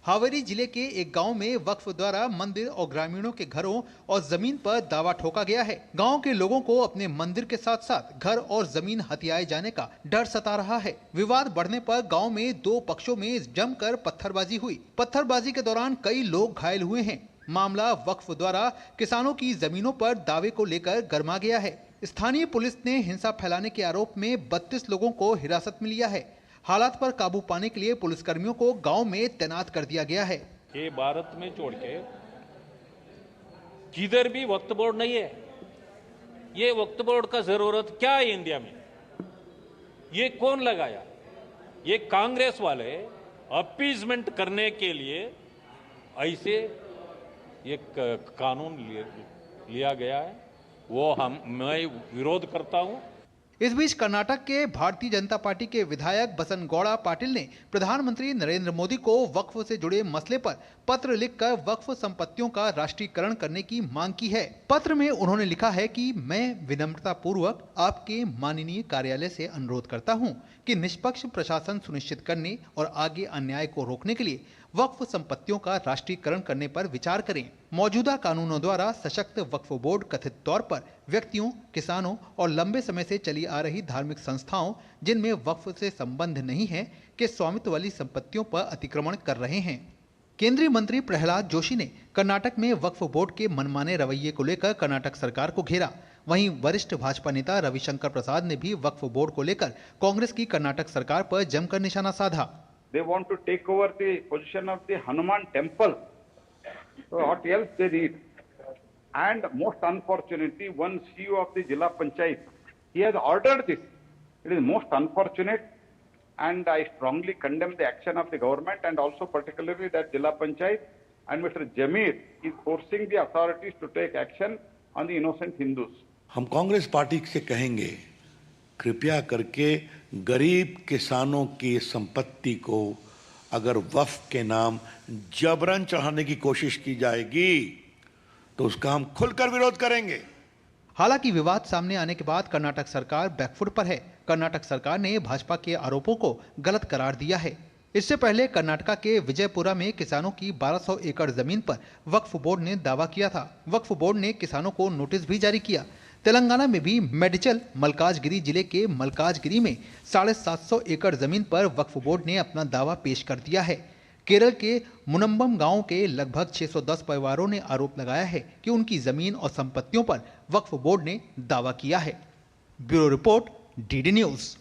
Speaker 5: हावेरी जिले के एक गांव में वक्फ द्वारा मंदिर और ग्रामीणों के घरों और जमीन पर दावा ठोका गया है। गांव के लोगों को अपने मंदिर के साथ साथ घर और जमीन हथियाए जाने का डर सता रहा है। विवाद बढ़ने पर गांव में 2 पक्षों में जमकर पत्थरबाजी हुई। पत्थरबाजी के दौरान कई लोग घायल हुए हैं। मामला वक्फ द्वारा किसानों की जमीनों पर दावे को लेकर गर्मा गया है। स्थानीय पुलिस ने हिंसा फैलाने के आरोप में 32 लोगों को हिरासत में लिया है। हालात पर काबू पाने के लिए पुलिसकर्मियों को गांव में तैनात कर दिया गया है।
Speaker 23: ये भारत में छोड़ के जिधर भी वक्फ बोर्ड नहीं है, ये वक्फ बोर्ड का जरूरत क्या है इंडिया में? ये कौन लगाया? ये कांग्रेस वाले अपीजमेंट करने के लिए ऐसे एक कानून लिया गया है, वो मैं विरोध करता हूं।
Speaker 5: इस बीच कर्नाटक के भारतीय जनता पार्टी के विधायक बसनगौड़ा पाटिल ने प्रधानमंत्री नरेंद्र मोदी को वक्फ से जुड़े मसले पर पत्र लिखकर वक्फ संपत्तियों का राष्ट्रीयकरण करने की मांग की है। पत्र में उन्होंने लिखा है कि मैं विनम्रता पूर्वक आपके माननीय कार्यालय से अनुरोध करता हूं कि निष्पक्ष प्रशासन सुनिश्चित करने और आगे अन्याय को रोकने के लिए वक्फ संपत्तियों का राष्ट्रीयकरण करने पर विचार करें। मौजूदा कानूनों द्वारा सशक्त वक्फ बोर्ड कथित तौर पर व्यक्तियों, किसानों और लंबे समय से चली आ रही धार्मिक संस्थाओं जिनमें वक्फ से संबंध नहीं है के स्वामित्व वाली संपत्तियों पर अतिक्रमण कर रहे हैं। केंद्रीय मंत्री प्रहलाद जोशी ने कर्नाटक में वक्फ बोर्ड के मनमाने रवैये को लेकर कर्नाटक सरकार को घेरा। वहीं वरिष्ठ भाजपा नेता रविशंकर प्रसाद ने भी वक्फ बोर्ड को लेकर कांग्रेस की कर्नाटक सरकार पर जमकर निशाना साधा।
Speaker 3: They want to take over the position of the Hanuman temple. So what else they need? And most unfortunately, one CEO of the Jilla Panchayat, he has ordered this. It is most unfortunate, and I strongly condemn the action of the government, and also particularly that Jilla Panchayat and Mr. Jamir is forcing the authorities to take action on the innocent Hindus.
Speaker 7: हम Congress party से कहेंगे, कृपया करके गरीब किसानों की संपत्ति को अगर वक्फ के नाम जबरन चढ़ाने की कोशिश की जाएगी तो उसका हम खुलकर विरोध करेंगे।
Speaker 5: हालांकि विवाद सामने आने के बाद कर्नाटक सरकार बैकफुट पर है। कर्नाटक सरकार ने भाजपा के आरोपों को गलत करार दिया है। इससे पहले कर्नाटका के विजयपुरा में किसानों की 1200 एकड़ जमीन पर वक्फ बोर्ड ने दावा किया था। वक्फ बोर्ड ने किसानों को नोटिस भी जारी किया। तेलंगाना में भी मेडिचल मलकाजगिरी जिले के मलकाजगिरी में 750 एकड़ जमीन पर वक्फ बोर्ड ने अपना दावा पेश कर दिया है। केरल के मुनम्बम गांव के लगभग 610 परिवारों ने आरोप लगाया है कि उनकी जमीन और संपत्तियों पर वक्फ बोर्ड ने दावा किया है। Bureau report, DD news.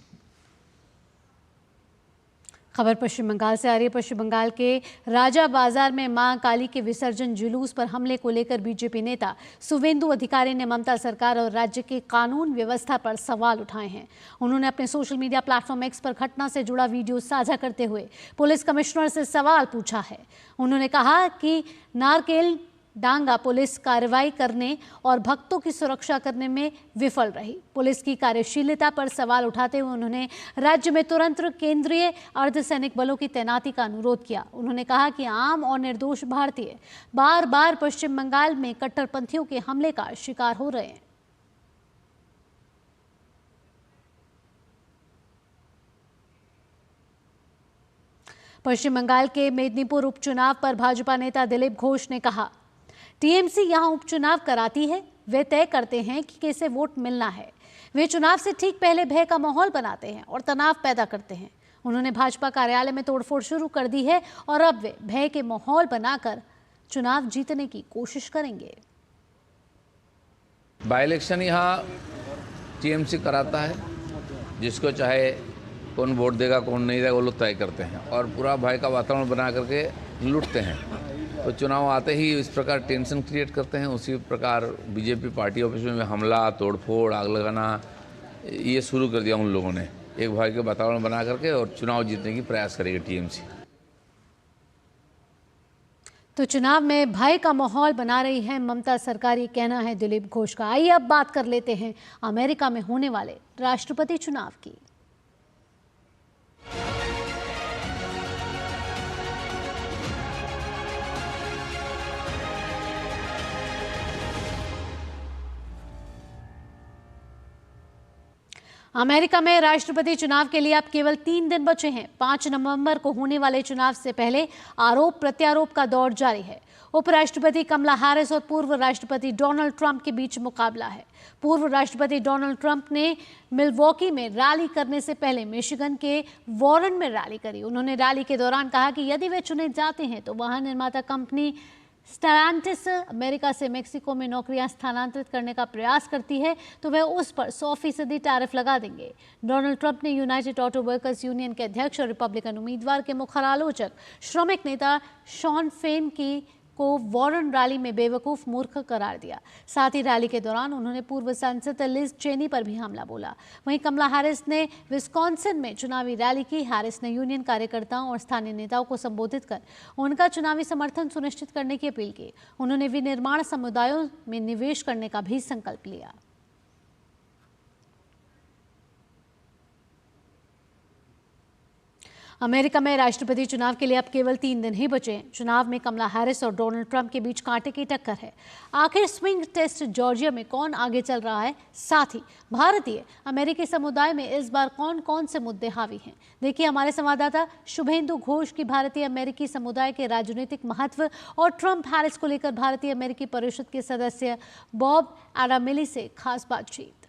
Speaker 1: खबर पश्चिम बंगाल से आ रही है। पश्चिम बंगाल के राजा बाजार में मां काली के विसर्जन जुलूस पर हमले को लेकर बीजेपी नेता सुवेंदु अधिकारी ने ममता सरकार और राज्य के कानून व्यवस्था पर सवाल उठाए हैं। उन्होंने अपने सोशल मीडिया प्लेटफॉर्म एक्स पर घटना से जुड़ा वीडियो साझा करते हुए पुलिस कमिश्नर से सवाल पूछा है। उन्होंने कहा कि नारकेल डांगा पुलिस कार्रवाई करने और भक्तों की सुरक्षा करने में विफल रही। पुलिस की कार्यशीलता पर सवाल उठाते हुए उन्होंने राज्य में तुरंत केंद्रीय अर्धसैनिक बलों की तैनाती का अनुरोध किया। उन्होंने कहा कि आम और निर्दोष भारतीय बार बार पश्चिम बंगाल में कट्टरपंथियों के हमले का शिकार हो रहे हैं। पश्चिम बंगाल के मेदिनीपुर उपचुनाव पर भाजपा नेता दिलीप घोष ने कहा, टीएमसी यहां उपचुनाव कराती है, वे तय करते हैं कि किसे वोट मिलना है। वे चुनाव से ठीक पहले भय का माहौल बनाते हैं और तनाव पैदा करते हैं। उन्होंने भाजपा कार्यालय में तोड़फोड़ शुरू कर दी है और अब वे भय के माहौल बनाकर चुनाव जीतने की कोशिश करेंगे।
Speaker 11: बाई इलेक्शन यहाँ टीएमसी कराता है, जिसको चाहे कौन वोट देगा कौन नहीं देगा वो लोग तय करते हैं और पूरा भय का वातावरण बना करके लूटते हैं। तो चुनाव आते ही इस प्रकार टेंशन क्रिएट करते हैं। उसी प्रकार बीजेपी पार्टी ऑफिस में हमला, तोड़फोड़, आग लगाना ये शुरू कर दिया उन लोगों ने, एक भय के वातावरण बना करके, और चुनाव जीतने की प्रयास करेगी टीएमसी।
Speaker 1: तो चुनाव में भय का माहौल बना रही है ममता सरकार, ये कहना है दिलीप घोष का। आइए अब बात कर लेते हैं अमेरिका में होने वाले राष्ट्रपति चुनाव की। अमेरिका में राष्ट्रपति चुनाव के लिए अब केवल 3 दिन बचे हैं। 5 नवंबर को होने वाले चुनाव से पहले आरोप प्रत्यारोप का दौर जारी है। उपराष्ट्रपति कमला हैरिस और पूर्व राष्ट्रपति डोनाल्ड ट्रंप के बीच मुकाबला है। पूर्व राष्ट्रपति डोनाल्ड ट्रंप ने मिल्वॉकी में रैली करने से पहले मिशिगन के वॉरेन में रैली करी। उन्होंने रैली के दौरान कहा कि यदि वे चुने जाते हैं तो वाहन निर्माता कंपनी स्टेलांटिस अमेरिका से मेक्सिको में नौकरियां स्थानांतरित करने का प्रयास करती है तो वह उस पर 100% टैरिफ लगा देंगे। डोनाल्ड ट्रंप ने यूनाइटेड ऑटो वर्कर्स यूनियन के अध्यक्ष और रिपब्लिकन उम्मीदवार के मुखर आलोचक श्रमिक नेता शॉन फेन को वॉरेन रैली में बेवकूफ़ मूर्ख करार दिया। साथ ही रैली के दौरान उन्होंने पूर्व सांसद लिज चेनी पर भी हमला बोला। वहीं कमला हैरिस ने विस्कॉन्सिन में चुनावी रैली की। हैरिस ने यूनियन कार्यकर्ताओं और स्थानीय नेताओं को संबोधित कर उनका चुनावी समर्थन सुनिश्चित करने की अपील की। उन्होंने विनिर्माण समुदायों में निवेश करने का भी संकल्प लिया। अमेरिका में राष्ट्रपति चुनाव के लिए अब केवल 3 दिन ही बचे हैं। चुनाव में कमला हैरिस और डोनाल्ड ट्रंप के बीच कांटे की टक्कर है। आखिर स्विंग टेस्ट जॉर्जिया में कौन आगे चल रहा है, साथ ही भारतीय अमेरिकी समुदाय में इस बार कौन कौन से मुद्दे हावी हैं, देखिए हमारे संवाददाता शुभेंदु घोष की भारतीय अमेरिकी समुदाय के राजनीतिक महत्व और ट्रंप हैरिस को लेकर भारतीय अमेरिकी परिषद के सदस्य बॉब एडामिली से खास बातचीत।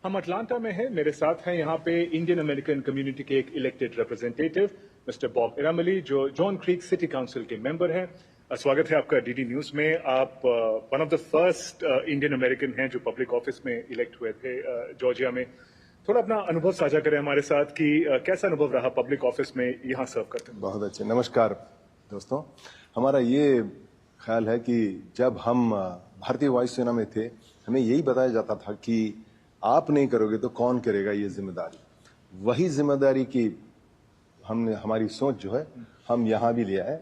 Speaker 8: हम अटलांटा में हैं। मेरे साथ हैं यहाँ पे इंडियन अमेरिकन कम्युनिटी के एक इलेक्टेड रिप्रेजेंटेटिव मिस्टर बॉब इरामली, जो जॉन क्रीक सिटी काउंसिल के मेंबर हैं। स्वागत है आपका डीडी न्यूज में। आप one of the first Indian American हैं जो पब्लिक ऑफिस में इलेक्ट हुए थे जॉर्जिया में। थोड़ा अपना अनुभव साझा करें हमारे साथ कि कैसा अनुभव रहा पब्लिक ऑफिस में यहाँ सर्व करते हैं।
Speaker 9: बहुत अच्छे। नमस्कार दोस्तों, हमारा ये ख्याल है कि जब हम भारतीय वायुसेना में थे, हमें यही बताया जाता था कि आप नहीं करोगे तो कौन करेगा ये जिम्मेदारी। वही जिम्मेदारी की हमने, हमारी सोच जो है हम यहाँ भी लिया है।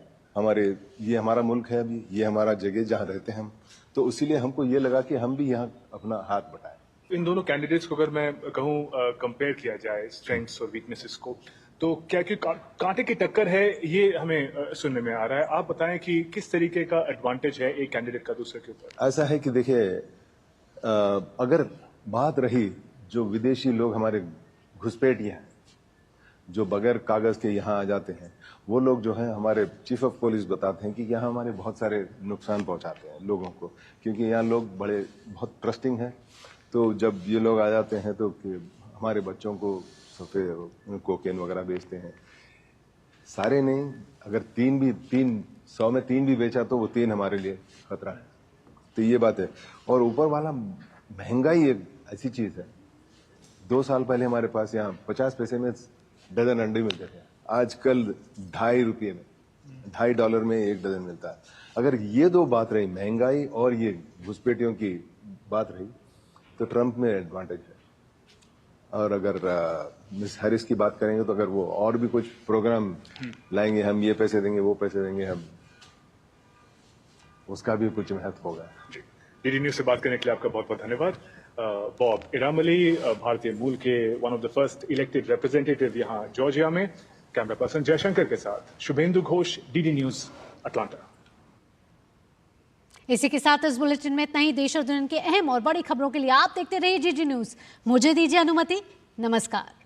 Speaker 9: ये हमारा मुल्क है, अभी ये हमारा जगह जहाँ रहते हैं हम, तो इसीलिए हमको ये लगा कि हम भी यहाँ अपना हाथ बटाएं।
Speaker 8: इन दोनों कैंडिडेट्स को अगर मैं कहूँ कंपेयर किया जाए स्ट्रेंथ्स और वीकनेसेस को, तो क्या कांटे की टक्कर है ये हमें सुनने में आ रहा है। आप बताएं कि किस तरीके का एडवांटेज है एक कैंडिडेट का दूसरे के ऊपर।
Speaker 9: ऐसा है कि देखिए, अगर बात रही जो विदेशी लोग हमारे घुसपैठिए हैं जो बगैर कागज के यहाँ आ जाते हैं, वो लोग जो हैं हमारे चीफ ऑफ पुलिस बताते हैं कि यहाँ हमारे बहुत सारे नुकसान पहुँचाते हैं लोगों को, क्योंकि यहाँ लोग बहुत ट्रस्टिंग हैं। तो जब ये लोग आ जाते हैं तो हमारे बच्चों को सफ़ेद कोकेन वगैरह बेचते हैं। सारे नहीं, अगर 100 में 3 भी बेचा तो वो 3 हमारे लिए खतरा है। तो ये बात है। और ऊपर वाला महंगाई एक ऐसी चीज़ है। 2 साल पहले हमारे पास यहाँ 50 पैसे में डजन अंडे मिलते थे, आजकल $2.50 में 1 डजन मिलता है। अगर ये 2 बात रही, महंगाई और ये घुसपैठियों की बात रही, तो ट्रंप में एडवांटेज है। और अगर मिस हैरिस की बात करेंगे तो अगर वो और भी कुछ प्रोग्राम लाएंगे, हम ये पैसे देंगे, वो पैसे देंगे, हम उसका भी कुछ महत्व होगा।
Speaker 8: डीडी न्यूज से बात करने के लिए आपका बहुत बहुत धन्यवाद। बॉब इरामली, भारतीय मूल के one of the first elected representative यहाँ जॉर्जिया में। कैमरा पर्सन जयशंकर के साथ Shubhendu Ghosh, DD news, Atlanta.
Speaker 1: इसी के साथ इस बुलेटिन में इतना ही। देश और दुनिया की अहम और बड़ी खबरों के लिए आप देखते रहिए डीडी न्यूज। मुझे दीजिए अनुमति। नमस्कार।